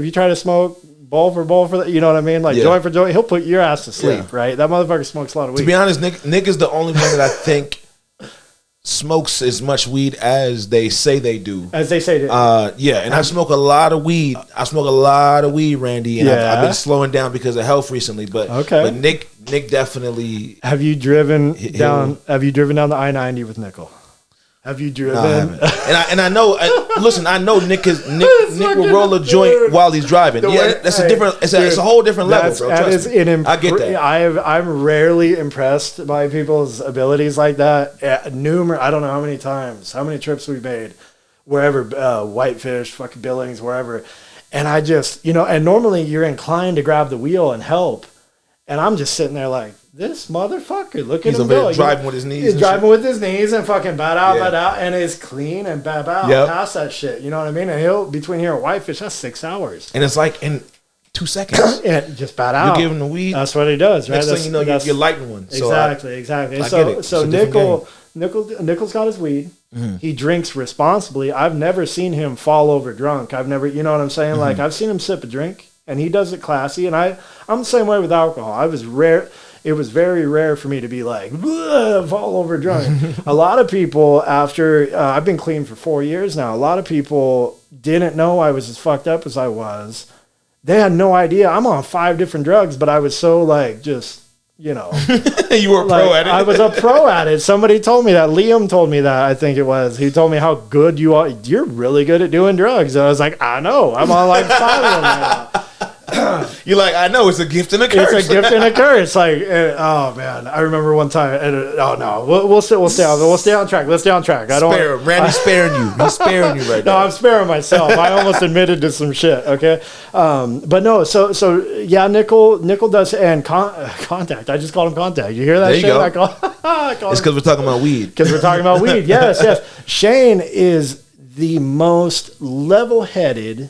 bowl for bowl, you know what I mean? Like, joint for joint, he'll put your ass to sleep, right? That motherfucker smokes a lot of weed. To be honest, Nick is the only one that I think smokes as much weed as they say they do. Yeah, and I smoke a lot of weed. Randy, and I've been slowing down because of health recently. But Nick definitely. Have you driven down the I-90 with Nickel? Have you driven? No, I haven't. And I know. Listen, I know Nick will roll a joint while he's driving. That's a different. It's a whole different level, bro. I get that. I'm rarely impressed by people's abilities like that. I don't know how many trips we made, wherever, Whitefish, fucking Billings, wherever, and I just, and normally you're inclined to grab the wheel and help, and I'm just sitting there like, this motherfucker, look at him go. He's driving with his knees. He's driving with his knees and fucking bat out, and is clean and bat out past that shit. You know what I mean? And between here and Whitefish, that's 6 hours. And it's like in 2 seconds. And just bat out. You give him the weed. That's what he does, right? Next thing you know, you're lighting one. Exactly. So Nickel's got his weed. Mm-hmm. He drinks responsibly. I've never seen him fall over drunk. I've never, you know what I'm saying? Mm-hmm. Like, I've seen him sip a drink, and he does it classy. And I'm the same way with alcohol. It was very rare for me to be like, fall over drunk. A lot of people after, I've been clean for 4 years now. A lot of people didn't know I was as fucked up as I was. They had no idea. I'm on 5 different drugs, but I was so like, just, you were a pro at it. I was a pro at it. Somebody told me that. Liam told me that, I think it was. He told me how good you are. You're really good at doing drugs. And I was like, I know. I'm on like 5 of them now. You're like, I know, it's a gift and a curse. It's a gift and a curse. Like, oh man, I remember one time. Oh no, we'll stay on track. Let's stay on track. I don't. Randy's sparing you. He's sparing you right now. No, I'm sparing myself. I almost admitted to some shit. Okay, but no. So yeah, Nickel does, and Contact. I just called him Contact. You hear that? There you shit? go. I call it's because we're talking about weed. Because we're talking about weed. Yes. Shane is the most level-headed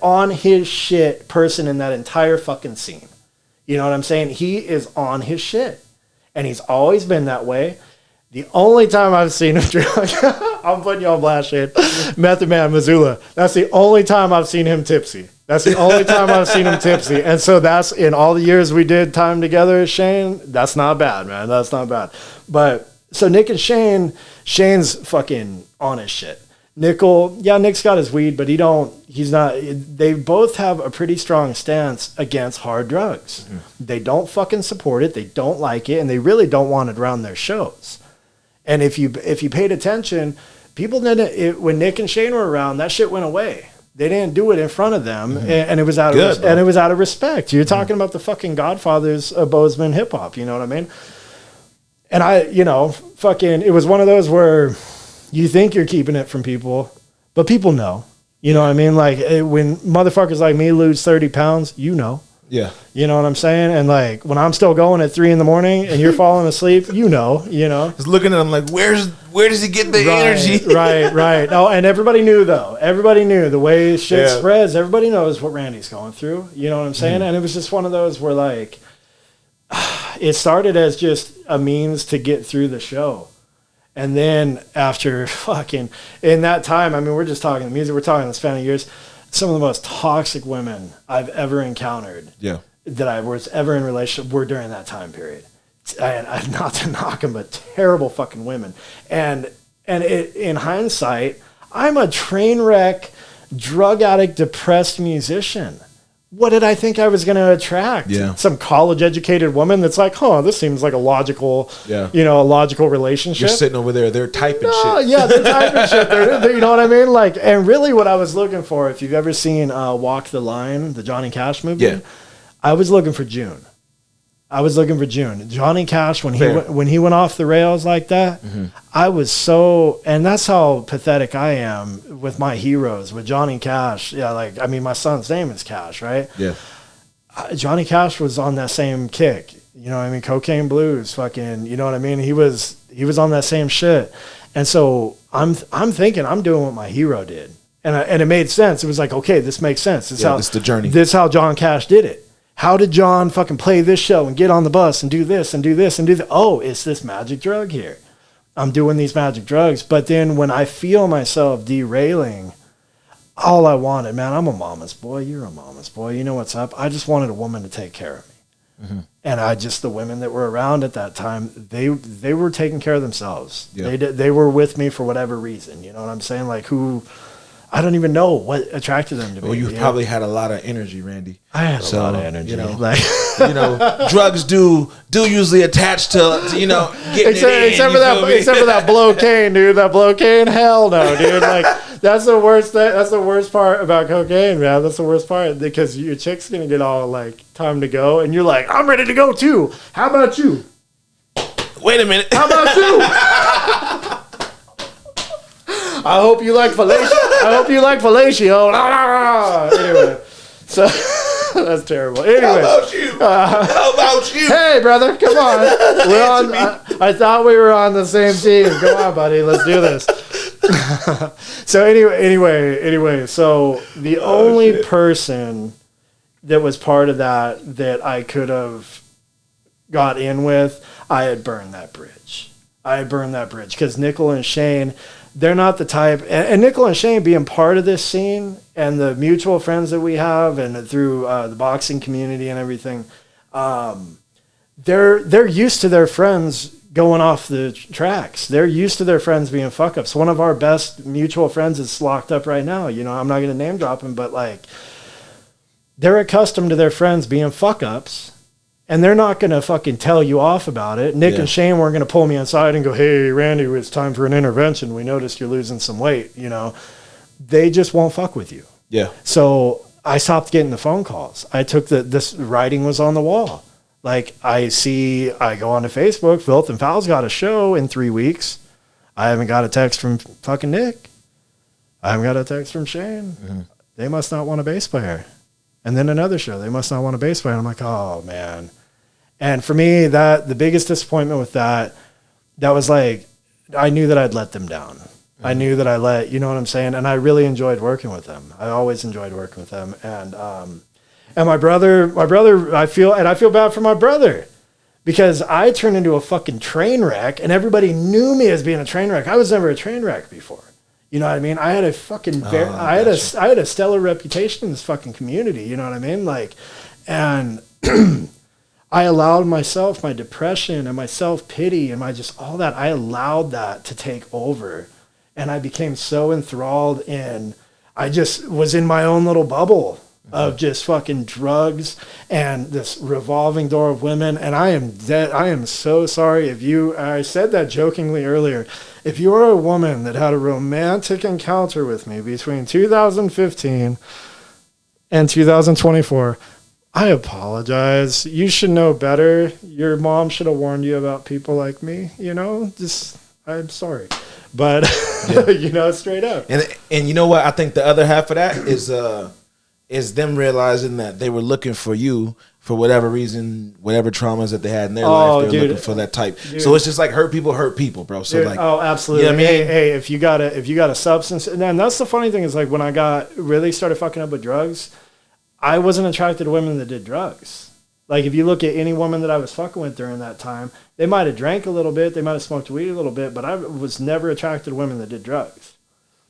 on his shit person in that entire fucking scene. You know what I'm saying? He is on his shit. And he's always been that way. The only time I've seen him drunk, I'm putting you on blast, shit. Method Man, Missoula. That's the only time I've seen him tipsy. And so that's, in all the years we did time together, Shane, that's not bad, man. That's not bad. But, so Nick and Shane's fucking on his shit. Nickel, yeah, Nick's got his weed, but he's not, they both have a pretty strong stance against hard drugs. They don't fucking support it. They don't like it. And they really don't want it around their shows. And if you paid attention, people didn't, when Nick and Shane were around, that shit went away. They didn't do it in front of them. And it was out of respect. You're talking about the fucking godfathers of Bozeman hip hop. You know what I mean? And it was one of those where you think you're keeping it from people, but people know. You know what I mean? Like, when motherfuckers like me lose 30 pounds, you know. Yeah. You know what I'm saying? And, like, when I'm still going at 3 a.m. and you're falling asleep, you know. Just looking at him like, where does he get the energy? Right. Oh, and everybody knew, though. Everybody knew the way shit spreads. Everybody knows what Randy's going through. You know what I'm saying? And it was just one of those where, like, it started as just a means to get through the show. And then after in that time, I mean, we're just talking music, we're talking the span of years, some of the most toxic women I've ever encountered that I was ever in relationship were during that time period. And not to knock them, but terrible fucking women. And in hindsight, I'm a train wreck, drug addict, depressed musician. What did I think I was going to attract? Yeah. Some college-educated woman that's like, this seems like a logical, a logical relationship. You're sitting over there, they're typing shit. Yeah, they're typing shit. You know what I mean? Like, and really what I was looking for, if you've ever seen Walk the Line, the Johnny Cash movie, I was looking for June. Johnny Cash, when he went off the rails like that, I was so, and that's how pathetic I am with my heroes, with Johnny Cash. Yeah, like, I mean, my son's name is Cash, right? Yeah. Johnny Cash was on that same kick. You know what I mean? Cocaine Blues, fucking, you know what I mean? He was on that same shit. And so I'm thinking I'm doing what my hero did. And it made sense. It was like, okay, this makes sense. This is the journey. This is how John Cash did it. How did John fucking play this show and get on the bus and do this and do this and do that? Oh, it's this magic drug here. I'm doing these magic drugs. But then when I feel myself derailing, all I wanted, man, I'm a mama's boy. You're a mama's boy. You know what's up? I just wanted a woman to take care of me. And the women that were around at that time, they were taking care of themselves. Yeah. They were with me for whatever reason. You know what I'm saying? Like, I don't even know what attracted them to me. Well, you probably had a lot of energy, Randy. I had a lot of energy. Drugs do usually attach to getting except for that blocaine, dude. That blocaine, hell no, dude. Like, that's the worst. That's the worst part about cocaine, man. That's the worst part, because your chick's gonna get all like time to go, and you're like, I'm ready to go too. How about you? Wait a minute. How about you? I hope you like fellatio. Anyway, so that's terrible. Anyway, how about you? Hey, brother, come on. I thought we were on the same team. Come on, buddy. Let's do this. So anyway. So the only person that was part of that I could have got in with, I had burned that bridge. Because Nickel and Shane, they're not the type, and Nickel and Shane being part of this scene and the mutual friends that we have, and through the boxing community and everything, they're used to their friends going off the tracks. They're used to their friends being fuck ups. One of our best mutual friends is locked up right now. You know, I'm not going to name drop him, but like, they're accustomed to their friends being fuck ups. And they're not going to fucking tell you off about it. Nick and Shane weren't going to pull me aside and go, hey, Randy, it's time for an intervention. We noticed you're losing some weight. You know, they just won't fuck with you. Yeah. So I stopped getting the phone calls. I took this writing was on the wall. Like, I go onto Facebook, Filth and Foul's got a show in 3 weeks. I haven't got a text from fucking Nick. I haven't got a text from Shane. Mm-hmm. They must not want a bass player. And then another show, they must not want a bass player. I'm like, oh, man. And for me, the biggest disappointment with that was like, I knew that I'd let them down. Mm-hmm. I knew that you know what I'm saying? And I really enjoyed working with them. I always enjoyed working with them. And my brother, I feel bad for my brother, because I turned into a fucking train wreck, and everybody knew me as being a train wreck. I was never a train wreck before. You know what I mean? I had a fucking, I had a stellar reputation in this fucking community. You know what I mean? Like, and I allowed myself, my depression and my self-pity and my just all that, I allowed that to take over. And I became so enthralled in, I just was in my own little bubble of just fucking drugs and this revolving door of women. And I am dead. I am so sorry if you, I said that jokingly earlier, if you are a woman that had a romantic encounter with me between 2015 and 2024, I apologize. You should know better. Your mom should have warned you about people like me, you know, just, I'm sorry. But, you know, straight up. And you know what? I think the other half of that is them realizing that they were looking for you for whatever reason, whatever traumas that they had in their life. They were looking for that type. Dude. So it's just like hurt people, bro. So like, oh, absolutely. You know what I mean? Hey, if you got a substance, and that's the funny thing is like when I really started fucking up with drugs, I wasn't attracted to women that did drugs. Like if you look at any woman that I was fucking with during that time, they might have drank a little bit, they might have smoked weed a little bit, but I was never attracted to women that did drugs.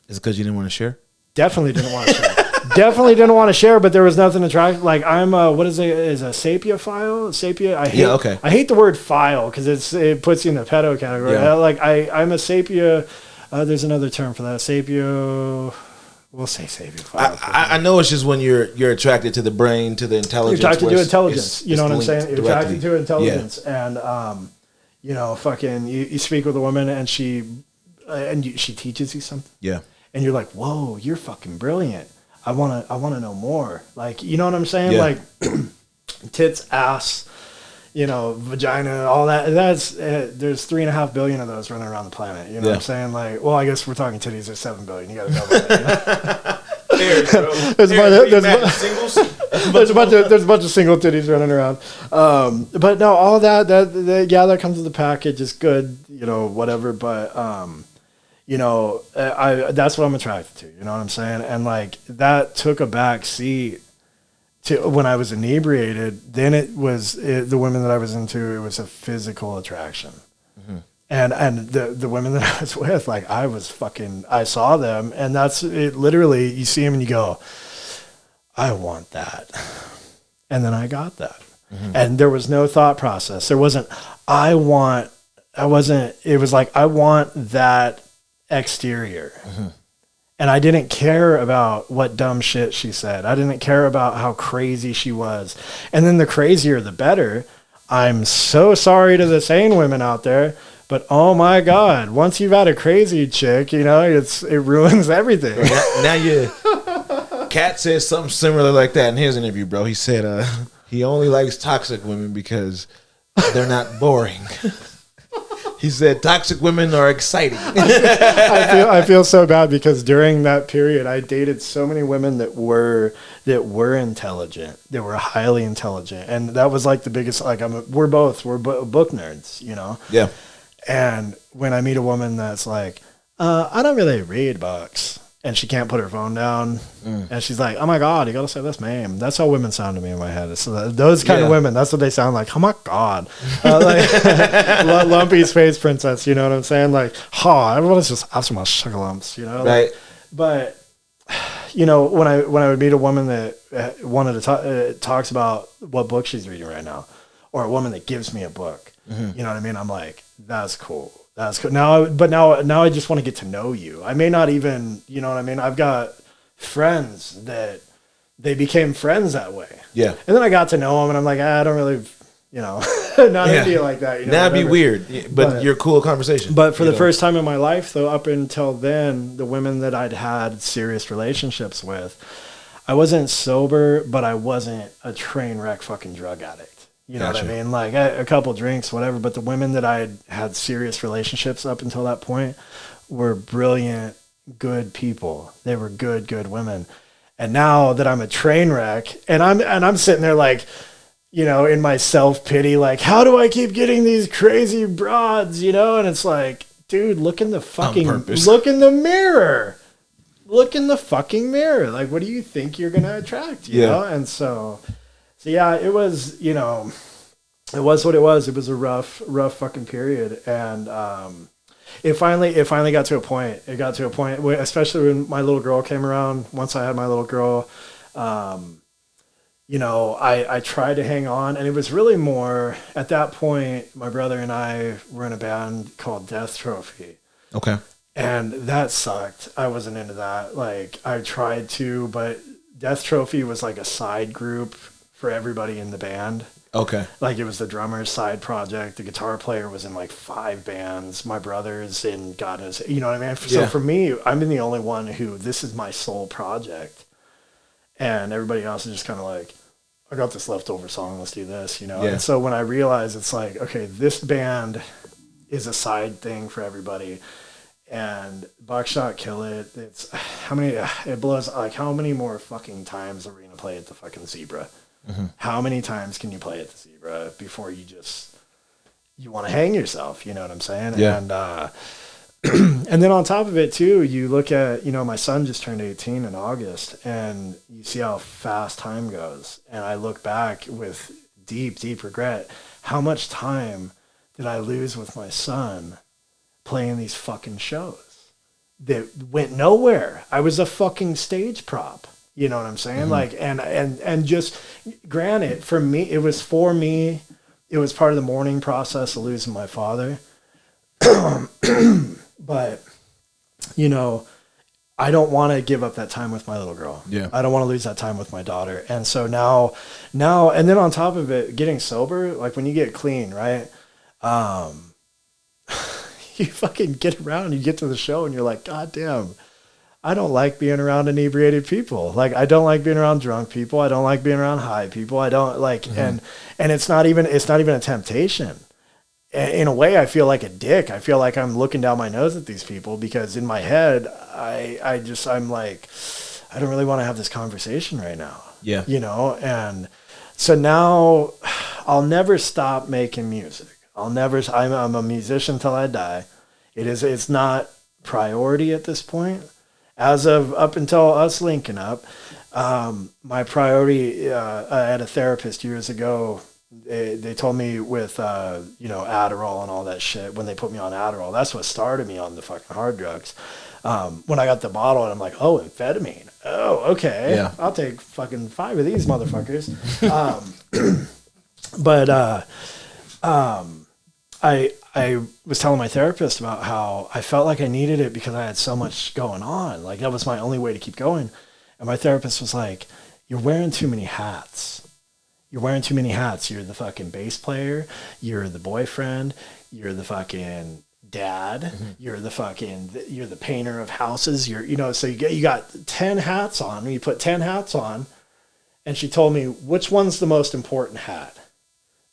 Is it because you didn't want to share? Definitely didn't want to share. Definitely didn't want to share, but there was nothing attractive. Like I'm what is a sapia file? Sapia. I hate. I hate the word file because it puts you in the pedo category. Yeah. I'm a sapia. There's another term for that. Sapio. We'll say sapia file. I know it's just when you're attracted to the brain, to the intelligence. You're attracted to intelligence. You know what I'm saying? You're directly. attracted to intelligence, and you know, fucking, you speak with a woman, and she teaches you something. Yeah. And you're like, whoa, you're fucking brilliant. I wanna know more. Like, you know what I'm saying? Yeah. Like, tits, ass, you know, vagina, all that. That's there's 3.5 billion of those running around the planet. You know what I'm saying? Like, well, I guess we're talking titties. There's 7 billion. You gotta know that. You know? There's a bunch of single titties running around. But no, all that comes with the package. It's good, you know, whatever. But you know, that's what I'm attracted to. You know what I'm saying? And like that took a back seat to when I was inebriated. Then it was the women that I was into. It was a physical attraction. Mm-hmm. And the women that I was with, like I saw them, and that's it. Literally, you see them and you go, I want that, and then I got that, and there was no thought process. There wasn't. It was like I want that exterior, and I didn't care about what dumb shit she said. I didn't care about how crazy she was, and then the crazier the better. I'm so sorry to the sane women out there. But oh my God! Once you've had a crazy chick, you know it ruins everything. Cat says something similar like that in his interview, bro. He said he only likes toxic women because they're not boring. He said toxic women are exciting. I feel so bad because during that period, I dated so many women that were intelligent. They were highly intelligent, and that was like the biggest. Like we're both book nerds, you know. Yeah. And when I meet a woman that's like, I don't really read books, and she can't put her phone down, and she's like, oh my God, you got to say this name. That's how women sound to me in my head. So those kind of women, that's what they sound like. Oh my God. Like, lumpy space princess, you know what I'm saying? Like, everyone's just asking about sugar lumps, you know? Right. Like, but, you know, when I would meet a woman that wanted to talks about what book she's reading right now, or a woman that gives me a book, you know what I mean? I'm like, that's cool. That's cool. Now I just want to get to know you. I may not even, you know what I mean? I've got friends that they became friends that way. Yeah. And then I got to know them and I'm like, I don't really, you know, not into you like that. You know, that'd be weird, but you're cool conversation. But for the first time in my life, though, up until then, the women that I'd had serious relationships with, I wasn't sober, but I wasn't a train wreck fucking drug addict. You know what I mean? Like a couple drinks, whatever. But the women that I had serious relationships up until that point were brilliant, good people. They were good women. And now that I'm a train wreck, and I'm sitting there like, you know, in my self-pity, like, how do I keep getting these crazy broads, you know? And it's like, dude, look in the mirror. Look in the fucking mirror. Like, what do you think you're going to attract, you know? And so yeah, it was, you know, it was what it was. It was a rough fucking period. And it finally got to a point. It got to a point, especially when my little girl came around. Once I had my little girl, you know, I tried to hang on. And it was really more, at that point, my brother and I were in a band called Death Trophy. Okay. And that sucked. I wasn't into that. Like, I tried to, but Death Trophy was like a side group for everybody in the band. Okay. Like, it was the drummer's side project. The guitar player was in like 5 bands. My brother's in God knows, you know what I mean? So for me, I'm the only one who, this is my sole project. And everybody else is just kind of like, I got this leftover song, let's do this, you know? Yeah. And so when I realized it's like, okay, this band is a side thing for everybody. And Buckshot Kill It. It's how many? It blows. Like, how many more fucking times are we gonna play at the fucking Zebra? Mm-hmm. How many times can you play at the Zebra before you want to hang yourself? You know what I'm saying? Yeah. And and then on top of it too, you look at, you know, my son just turned 18 in August, and you see how fast time goes. And I look back with deep, deep regret. How much time did I lose with my son playing these fucking shows that went nowhere? I was a fucking stage prop. You know what I'm saying? Mm-hmm. Like, and just granted, for me, it was part of the mourning process of losing my father. But, you know, I don't want to give up that time with my little girl. Yeah. I don't want to lose that time with my daughter. And so now, and then on top of it, getting sober, like when you get clean, right? You fucking get around, you get to the show and you're like, God damn, I don't like being around inebriated people. Like, I don't like being around drunk people. I don't like being around high people. I don't like, mm-hmm. and it's not even a temptation. In a way, I feel like a dick. I feel like I'm looking down my nose at these people because in my head, I'm like, I don't really want to have this conversation right now. Yeah. You know? And so now I'll never stop making music. I'm a musician till I die. It's not priority at this point. As of up until us linking up, my priority, I had a therapist years ago. They told me with, Adderall and all that shit, when they put me on Adderall, that's what started me on the fucking hard drugs. When I got the bottle and I'm like, oh, amphetamine. Oh, okay. Yeah. I'll take fucking 5 of these motherfuckers. I was telling my therapist about how I felt like I needed it because I had so much going on. Like, that was my only way to keep going. And my therapist was like, you're wearing too many hats. You're wearing too many hats. You're the fucking bass player. You're the boyfriend. You're the fucking dad. Mm-hmm. You're the painter of houses. So you got 10 hats on. You put 10 hats on. And she told me, which one's the most important hat?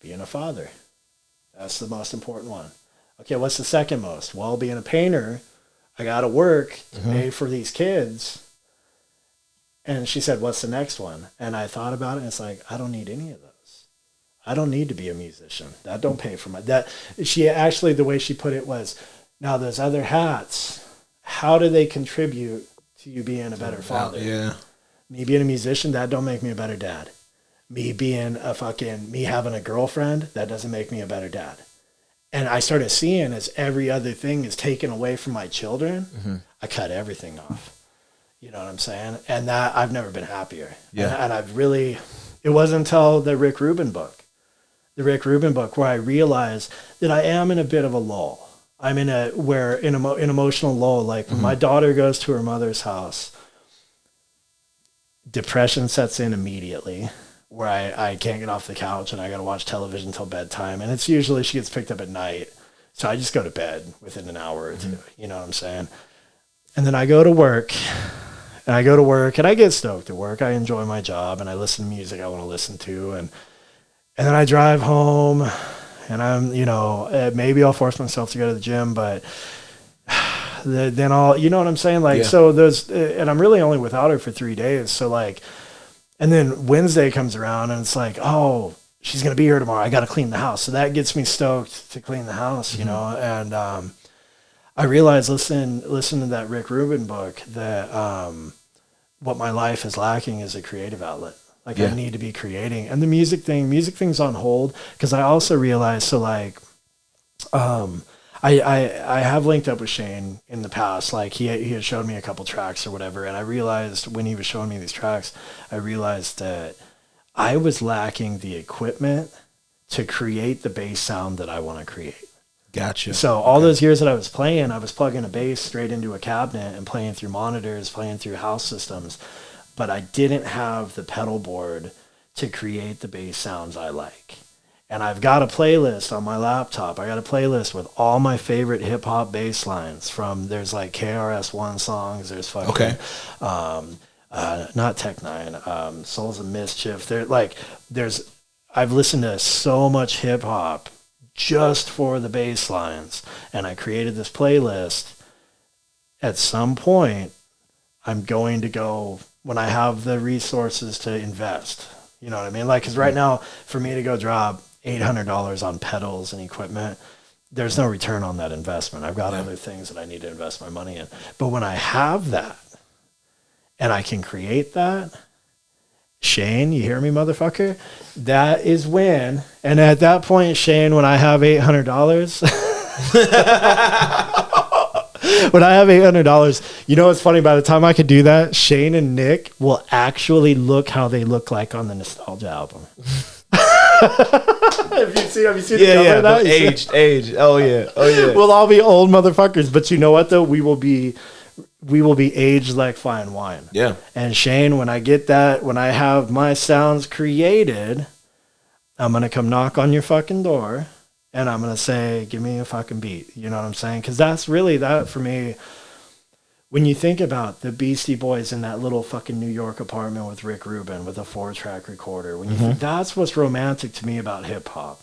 Being a father. That's the most important one. Okay, what's the second most? Well, being a painter, I got to work to mm-hmm. pay for these kids. And she said, what's the next one? And I thought about it, and it's like, I don't need any of those. I don't need to be a musician. That don't pay for she actually, the way she put it was, now those other hats, how do they contribute to you being a better father? Yeah. Me being a musician, that don't make me a better dad. Me having a girlfriend, that doesn't make me a better dad. And I started seeing as every other thing is taken away from my children, mm-hmm. I cut everything off. You know what I'm saying? And that I've never been happier. Yeah. And I've really, it wasn't until the Rick Rubin book where I realized that I am in a bit of a lull. I'm in an emotional lull. Like when mm-hmm. my daughter goes to her mother's house, depression sets in immediately. Where I can't get off the couch and I got to watch television till bedtime. And it's usually she gets picked up at night. So I just go to bed within an hour or two. Mm-hmm. You know what I'm saying? And then I go to work and I get stoked at work. I enjoy my job and I listen to music I want to listen to. And then I drive home and I'm, maybe I'll force myself to go to the gym, but then I'll, you know what I'm saying? Like, So and I'm really only without her for 3 days. So like, and then Wednesday comes around and it's like, oh, she's going to be here tomorrow. I got to clean the house. So that gets me stoked to clean the house, mm-hmm. And I realized listening to that Rick Rubin book that what my life is lacking is a creative outlet. Like I need to be creating. And the music thing's on hold because I also realized, so like I have linked up with Shane in the past. Like he had showed me a couple tracks or whatever. And I realized when he was showing me these tracks, I realized that I was lacking the equipment to create the bass sound that I want to create. Gotcha. So all those years that I was playing, I was plugging a bass straight into a cabinet and playing through monitors, playing through house systems. But I didn't have the pedal board to create the bass sounds I like. And I've got a playlist on my laptop. I got a playlist with all my favorite hip hop bass lines from, there's like KRS-One songs. There's fucking, not Tech Nine, Souls of Mischief. I've listened to so much hip hop just for the bass lines. And I created this playlist. At some point, I'm going to go, when I have the resources to invest, you know what I mean? Like, cause right now for me to go drop $800 on pedals and equipment, there's no return on that investment. I've got other things that I need to invest my money in. But when I have that and I can create that, Shane, you hear me, motherfucker? That is when, and at that point, Shane, when I have $800, when I have $800, you know what's funny? By the time I could do that, Shane and Nick will actually look how they look like on the Nostalgia album. Have you seen the cover of that? Aged. Oh yeah. We'll all be old motherfuckers, but you know what though? We will be aged like fine wine. Yeah. And Shane, when I get that, when I have my sounds created, I'm gonna come knock on your fucking door, and I'm gonna say, "Give me a fucking beat." You know what I'm saying? Because that's really that for me. When you think about the Beastie Boys in that little fucking New York apartment with Rick Rubin with a 4-track recorder, when you think that's what's romantic to me about hip hop.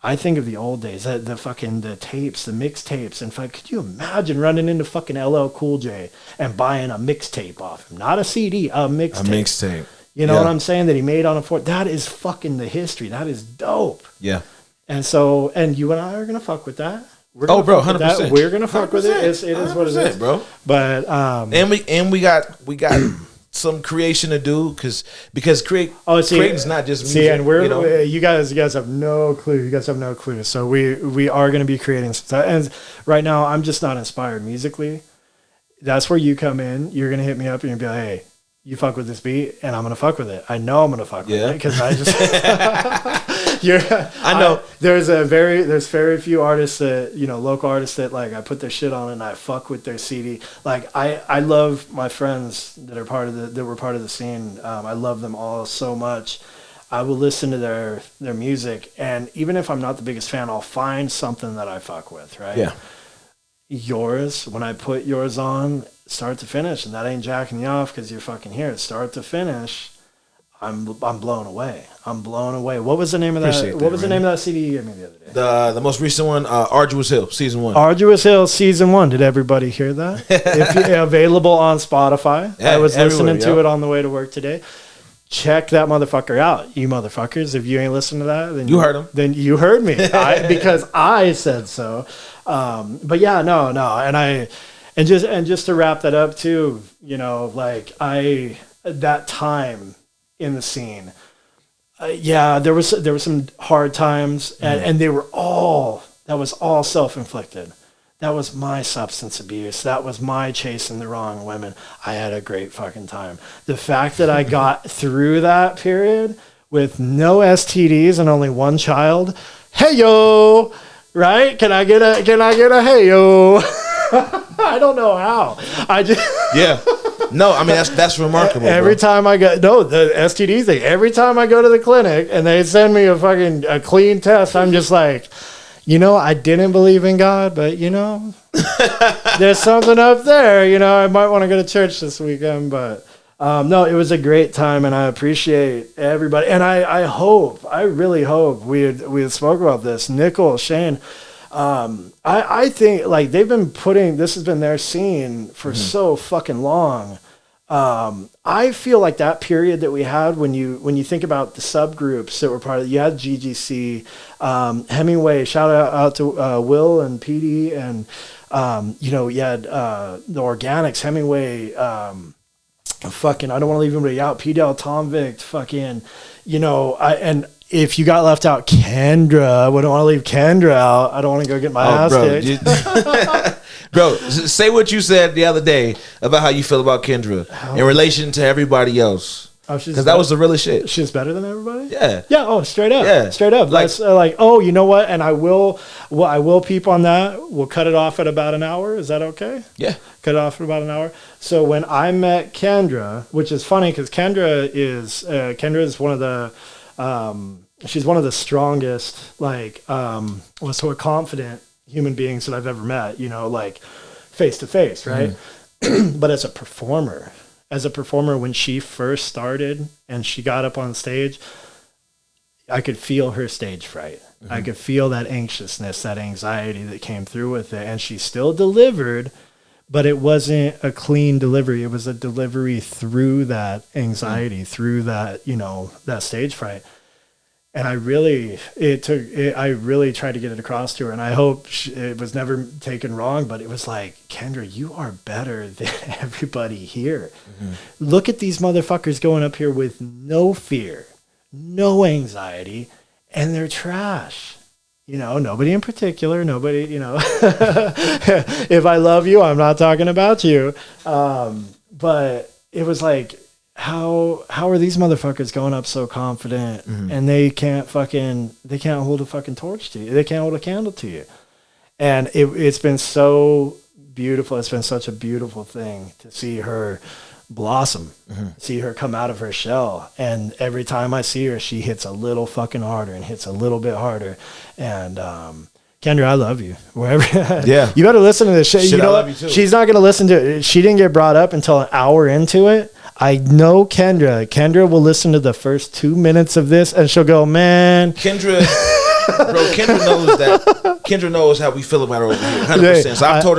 I think of the old days, the tapes, the mixtapes, and could you imagine running into fucking LL Cool J and buying a mixtape off him? Not a CD, a mixtape. A mixtape. You know what I'm saying? That he made on a 4. That is fucking the history. That is dope. Yeah. And so, and you and I are gonna fuck with that. Oh, bro, 100%. We're gonna fuck with it. It is what it is, bro. But and we got some creation to do because creating's not just music. See, and you guys have no clue. You guys have no clue. So we are gonna be creating some stuff. And right now, I'm just not inspired musically. That's where you come in. You're gonna hit me up and you're gonna be like, hey, you fuck with this beat, and I'm gonna fuck with it. I know I'm gonna fuck with it because I just. I know there's very few artists that, local artists that like I put their shit on and I fuck with their CD. Like I love my friends that were part of the scene. I love them all so much. I will listen to their music, and even if I'm not the biggest fan, I'll find something that I fuck with. Right? Yeah. Yours, when I put yours on, start to finish, and that ain't jacking you off because you're fucking here. Start to finish. I'm blown away. What was the name of that? What was the name of that CD you gave me the other day? The most recent one, Arduous Hill, Season 1. Arduous Hill, Season 1. Did everybody hear that? Available on Spotify. I was listening to it on the way to work today. Check that motherfucker out, you motherfuckers. If you ain't listened to that, then you heard him. Then you heard me because I said so. But yeah, no, and just to wrap that up too, that time in the scene, there was some hard times, and they were all self-inflicted. That was my substance abuse. That was my chasing the wrong women. I had a great fucking time. The fact that I got through that period with no STDs and only one child, hey yo, right? Can I get a hey yo? I don't know how. No, I mean that's remarkable. Every time I go, the STDs thing. Every time I go to the clinic and they send me a clean test, I'm just like, I didn't believe in God, but there's something up there. I might want to go to church this weekend, but no, it was a great time, and I appreciate everybody. And I really hope we had spoke about this. Nickel, Shane. I think like they've been this has been their scene for so fucking long. I feel like that period that we had when you think about the subgroups that were part of it, you had GGC, Hemingway, shout out to Will and PD, and you had the Organics, Hemingway, fucking, I don't want to leave anybody out, PDL, Tom Vic, fucking, and if you got left out, Kendra, I wouldn't want to leave Kendra out. I don't want to go get my ass kicked. Bro, say what you said the other day about how you feel about Kendra in relation to everybody else. Oh, she's because that was the realest shit. She's better than everybody. Yeah. Yeah. Oh, straight up. Yeah. Straight up. Like- That's like, oh, you know what? And I will peep on that. We'll cut it off at about an hour. Is that okay? Yeah. Cut it off at about an hour. So when I met Kendra, which is funny because Kendra is one of the, she's one of the strongest, like, confident human beings that I've ever met, you know, like face to face. Right. Mm-hmm. But as a performer, when she first started and she got up on stage, I could feel her stage fright. Mm-hmm. I could feel that anxiousness, that anxiety that came through with it. And she still delivered, but it wasn't a clean delivery. It was a delivery through that anxiety, through that, you know, that stage fright. And I really tried to get it across to her, and I hope it was never taken wrong, but it was like, Kendra, you are better than everybody here. Mm-hmm. Look at these motherfuckers going up here with no fear, no anxiety, and they're trash. You know, nobody in particular, nobody, you know, if I love you, I'm not talking about you. But it was like, how are these motherfuckers going up so confident and they can't hold a fucking torch to you. They can't hold a candle to you. And it's been so beautiful. It's been such a beautiful thing to see her blossom, see her come out of her shell. And every time I see her, she hits a little fucking harder and hits a little bit harder. And, Kendra, I love you. Wherever, yeah, you better listen to this shit. You know, I love you too. She's not going to listen to it. She didn't get brought up until an hour into it. I know Kendra. Kendra will listen to the first 2 minutes of this and she'll go, man. Kendra knows that. Kendra knows how we feel about her over here, 100%. So I've told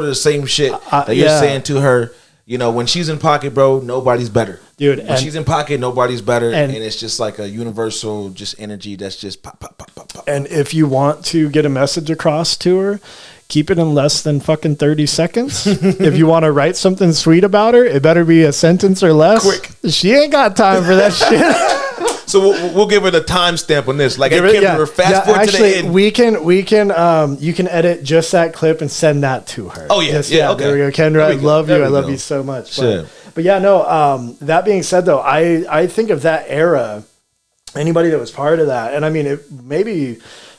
her the same shit that you're saying to her. You know, when she's in pocket, bro, nobody's better. Dude, when she's in pocket, nobody's better. And it's just like a universal just energy that's just pop, pop, pop, pop, pop. And if you want to get a message across to her, keep it in less than fucking 30 seconds. If you want to write something sweet about her, it better be a sentence or less. Quick. She ain't got time for that shit. So we'll give her the timestamp on this. Like, fast forward to the end. We can, you can edit just that clip and send that to her. Oh, yeah. Okay. There we go. Kendra, I love you. I love you so much. But yeah, no, that being said, though, I think of that era, anybody that was part of that, and I mean, it's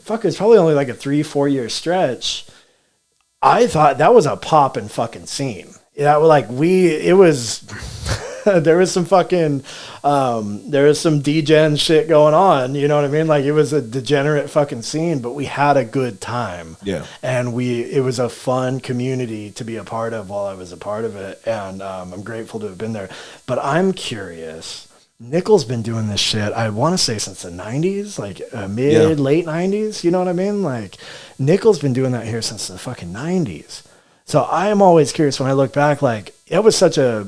probably only like a 3-4 year stretch. I thought that was a poppin' fucking scene. Yeah, it was, there was some fucking, there was some degen shit going on. You know what I mean? Like, it was a degenerate fucking scene, but we had a good time. Yeah. And it was a fun community to be a part of while I was a part of it. And I'm grateful to have been there. But I'm curious. Nickel's been doing this shit, I want to say, since the 90s, like late 90s. You know what I mean? Like, Nickel's been doing that here since the fucking 90s. So I am always curious when I look back, like, it was such a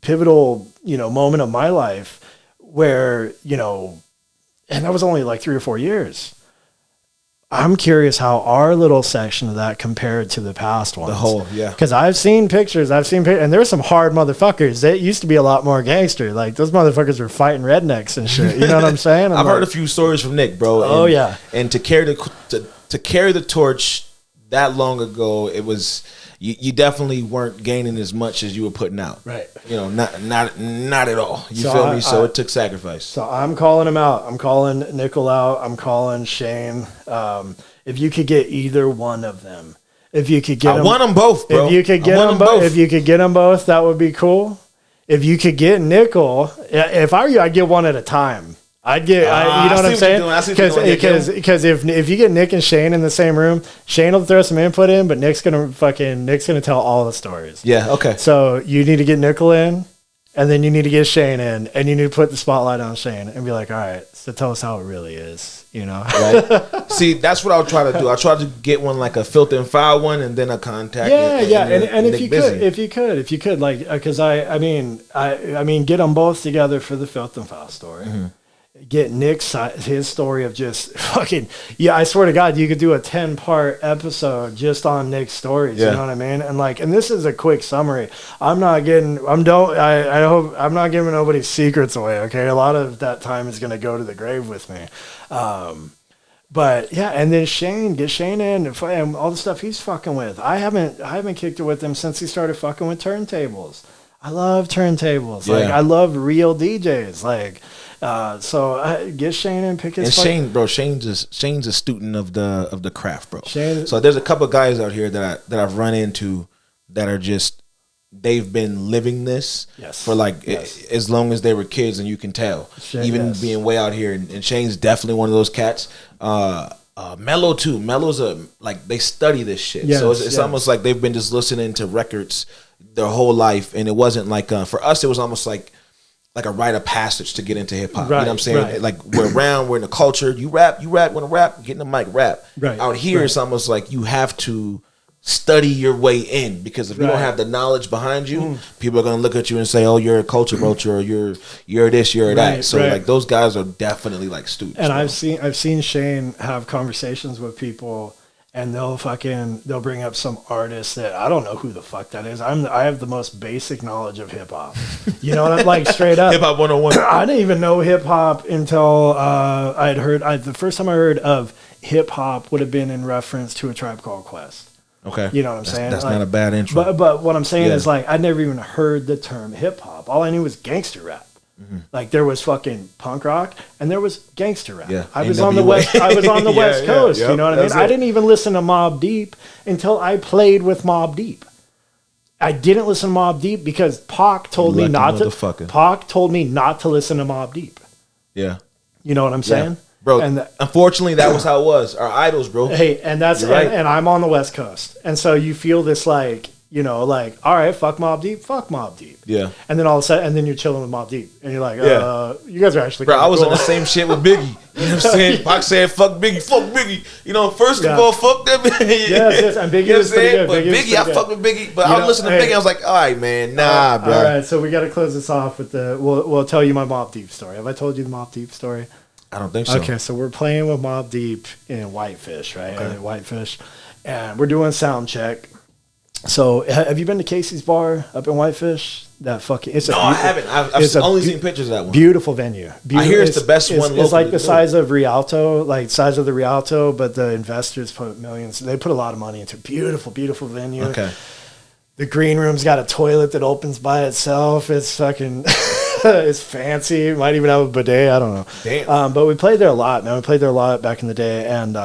pivotal, you know, moment of my life where, you know, and that was only like 3 or 4 years. I'm curious how our little section of that compared to the past ones. The whole, yeah. Because I've seen pictures, and there's some hard motherfuckers. They used to be a lot more gangster. Like, those motherfuckers were fighting rednecks and shit. You know what I'm saying? I've heard a few stories from Nick, bro. Yeah. And to carry the torch that long ago, it was you definitely weren't gaining as much as you were putting out. Right. You know, not at all. You feel me? So it took sacrifice. So I'm calling him out. I'm calling Nickel out. I'm calling Shane. If you could get either one of them, if you could get I want them both, bro. If you could get them both, if you could get them both, that would be cool. If you could get Nickel, if I were you, I'd get one at a time. I'd get, you know what I'm saying? Because if you get Nick and Shane in the same room, Shane will throw some input in, but Nick's gonna tell all the stories. Yeah, okay. So you need to get Nickel in, and then you need to get Shane in, and you need to put the spotlight on Shane and be like, all right, so tell us how it really is, you know? Right. See, that's what I'll try to do. I'll try to get one, like a filter and file one, and then a contact. And if you could, like, because I mean, get them both together for the filter and file story. Mm-hmm. Get Nick's his story of just fucking, I swear to God, you could do a 10-part episode just on Nick's stories. You know what I mean? And like, and this is a quick summary. I hope I'm not giving nobody's secrets away. Okay, a lot of that time is going to go to the grave with me. But yeah, and then get Shane in and all the stuff he's fucking with. I haven't kicked it with him since he started fucking with turntables. I love turntables. Yeah. Like I love real DJs. Like, so I get Shane and pick his. And Shane, bro, Shane's a student of the craft, bro. Shane, so there's a couple of guys out here that I've run into that are just, they've been living this for like as long as they were kids, and you can tell. Even being way out here, and Shane's definitely one of those cats. Mello too. Mello's like they study this shit, so it's almost like they've been just listening to records their whole life, and it wasn't like for us, it was almost like a rite of passage to get into hip hop. You know what I'm saying? Right. Like we're around, we're in the culture. You rap, want to rap, get in the mic, rap. Right. Out here, it's almost like you have to study your way in, because if you don't have the knowledge behind you, people are gonna look at you and say, "Oh, you're a culture vulture, or you're this, you're that." So like those guys are definitely like students. And bro. I've seen Shane have conversations with people, and they'll bring up some artist that I don't know who the fuck that is. I have the most basic knowledge of hip hop. You know what I'm like, straight up. Hip hop 101. I didn't even know hip hop until I'd heard. The first time I heard of hip hop would have been in reference to A Tribe Called Quest. Okay. You know what I'm saying? That's like, not a bad intro. But what I'm saying is like I never even heard the term hip hop. All I knew was gangster rap. Mm-hmm. Like there was fucking punk rock and there was gangster rap. Yeah. I was on the West Coast. You know what I mean? I didn't even listen to Mobb Deep until I played with Mobb Deep. I didn't listen to Mobb Deep because Pac told me not to. Pac told me not to listen to Mobb Deep. Yeah. You know what I'm saying? Yeah. Bro, and unfortunately, that was how it was. Our idols, bro. Hey, and that's right. and I'm on the West Coast, and so you feel this like, you know, like, all right, fuck Mobb Deep. Yeah. And then all of a sudden, and then you're chilling with Mobb Deep, and you're like, you guys are actually. Bro, I was in the same shit with Biggie. You know what I'm saying? Pac said, "Fuck Biggie." You know, first of all, fuck that. yes, and Biggie was pretty good. But Biggie, I fuck with Biggie, but I was listening to Biggie. I was like, all right, man, nah, bro. All right, so we got to close this off with we'll tell you my Mobb Deep story. Have I told you the Mobb Deep story? I don't think so. Okay, so we're playing with Mobb Deep in Whitefish, right? Okay. Whitefish. And we're doing sound check. So have you been to Casey's Bar up in Whitefish? That fucking I haven't. I've only seen pictures of that one. Beautiful venue. I hear it's the best one. It's like the size of Rialto, size of the Rialto, but the investors put millions. They put a lot of money into it. Beautiful, beautiful venue. Okay. The green room's got a toilet that opens by itself. It's fucking... It's fancy. It might even have a bidet. I don't know. Damn. But we played there a lot, man. We played there a lot back in the day. And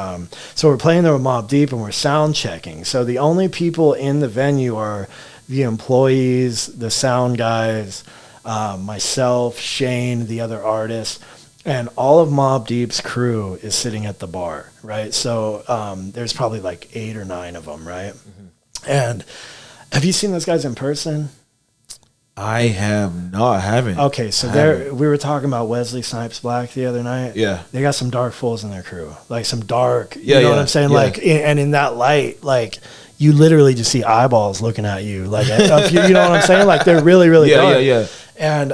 so we're playing there with Mobb Deep, and we're sound checking. So the only people in the venue are the employees, the sound guys, myself, Shane, the other artists. And all of Mobb Deep's crew is sitting at the bar, right? So there's probably like 8 or 9 of them, right? Mm-hmm. And have you seen those guys in person? I haven't. Okay, so we were talking about Wesley Snipes Black the other night. Yeah. They got some dark fools in their crew. Like some dark, you know what I'm saying? Yeah. Like, and in that light, like you literally just see eyeballs looking at you. Like, you know what I'm saying? Like they're really, really dark. Yeah. And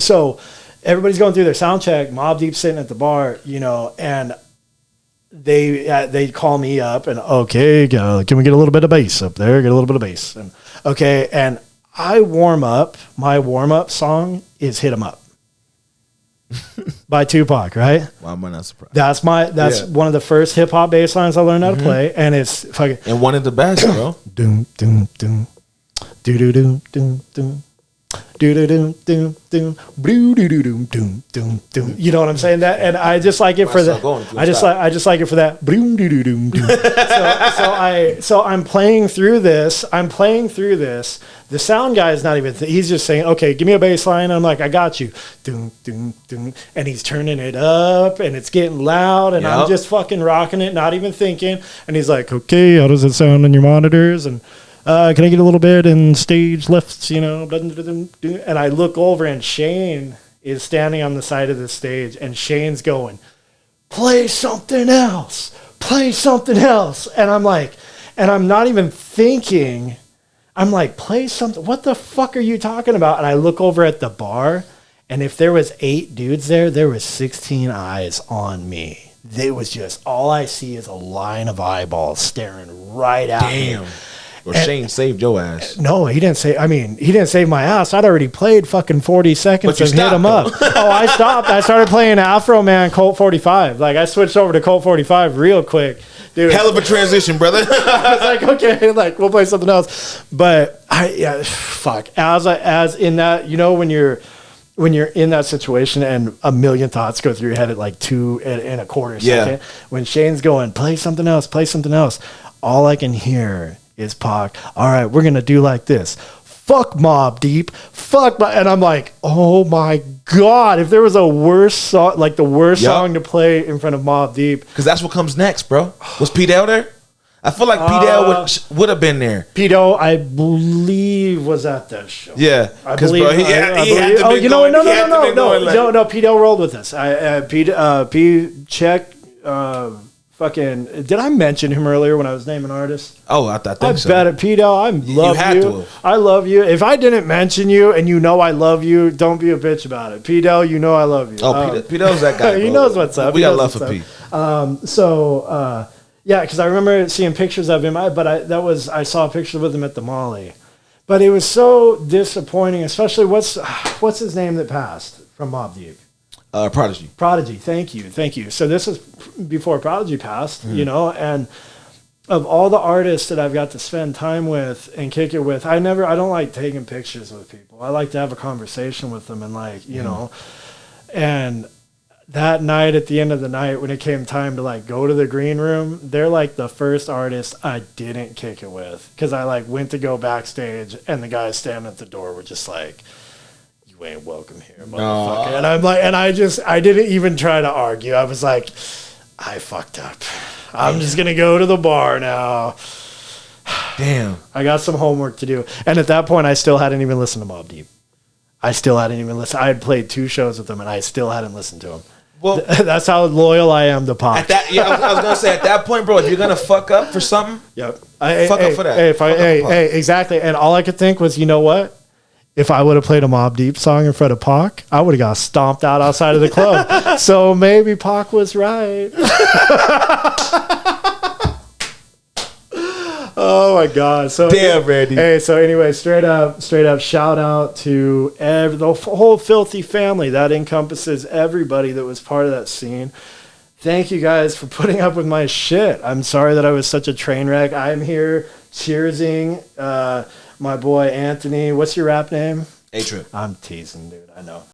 so everybody's going through their sound check. Mobb Deep sitting at the bar, you know, and they call me up and, okay, can we get a little bit of bass up there? Get a little bit of bass. And okay, and I warm up. My warm up song is "Hit 'Em Up" by Tupac. Right? Why am I not surprised? That's one of the first hip hop bass lines I learned how to play, and it's fucking and one of the best, bro. Doom doom doom, doo doo doom doom doom. Do do do do do do do do do do do do. You know what I'm saying? That, and I just like it for that. I just like it for that. Do do do do do. So I'm playing through this. The sound guy is not even. He's just saying, "Okay, give me a bass line." I'm like, "I got you." Doom doom doom, and he's turning it up, and it's getting loud, and I'm just fucking rocking it, not even thinking. And he's like, "Okay, how does it sound on your monitors?" And can I get a little bit in stage lifts, you know? And I look over and Shane is standing on the side of the stage and Shane's going, play something else. And I'm like, and I'm not even thinking, I'm like, play something. What the fuck are you talking about? And I look over at the bar, and if there was 8 dudes there was 16 eyes on me. They was just, all I see is a line of eyeballs staring right at me. Or Shane saved your ass. No, he didn't say. I mean, he didn't save my ass. I'd already played fucking 40 seconds and hit him up. Oh, I stopped. I started playing Afro Man Colt 45. Like I switched over to Colt 45 real quick. Dude. Hell of a transition, brother. I was like, okay, like we'll play something else. But fuck. As in that, you know, when you're in that situation and a million thoughts go through your head at like 2 and a quarter second, when Shane's going, play something else, all I can hear is Pac. All right, we're gonna do like this. Fuck Mob Deep. And I'm like, oh my God, if there was a worse song, like the worst song to play in front of Mob Deep. Because that's what comes next, bro. Was Pete L there? I feel like Pete L would have been there. Pete L, I believe, was at that show. Yeah. I believe. He had to be going. No, Pete L rolled with us. Pete check. Fucking, did I mention him earlier when I was naming artists? Oh, I think so. Bet it, Pete L. I love you. I love you. If I didn't mention you and you know I love you, don't be a bitch about it. Pete L, you know I love you. Oh, Pete L's that guy. He knows what's up. We got love for Pete. Yeah, because I remember seeing pictures of him. I saw pictures with him at the Molly, but it was so disappointing. Especially what's his name that passed from Mobb Deep. Prodigy. Thank you. So this is before Prodigy passed, you know, and of all the artists that I've got to spend time with and kick it with, I don't like taking pictures with people. I like to have a conversation with them and like, you know, and that night at the end of the night when it came time to like go to the green room, they're like the first artist I didn't kick it with because I like went to go backstage and the guys standing at the door were just like, you ain't welcome here, motherfucker. And I'm like, and I didn't even try to argue. I was like, I fucked up. I'm just going to go to the bar now. Damn. I got some homework to do. And at that point, I still hadn't even listened to Mobb Deep. I had played 2 shows with them and I still hadn't listened to them. Well, that's how loyal I am to Pac. I was gonna say at that point, bro, if you're gonna fuck up for something, fuck up for that. Exactly. And all I could think was, you know what? If I would have played a Mobb Deep song in front of Pac, I would have got stomped out outside of the club. So maybe Pac was right. Oh my God! So damn, Randy. Hey, so anyway, straight up, shout out to the whole Filthy family. That encompasses everybody that was part of that scene. Thank you guys for putting up with my shit. I'm sorry that I was such a train wreck. I'm here cheersing my boy Anthony. What's your rap name? A-Trip. I'm teasing, dude. I know.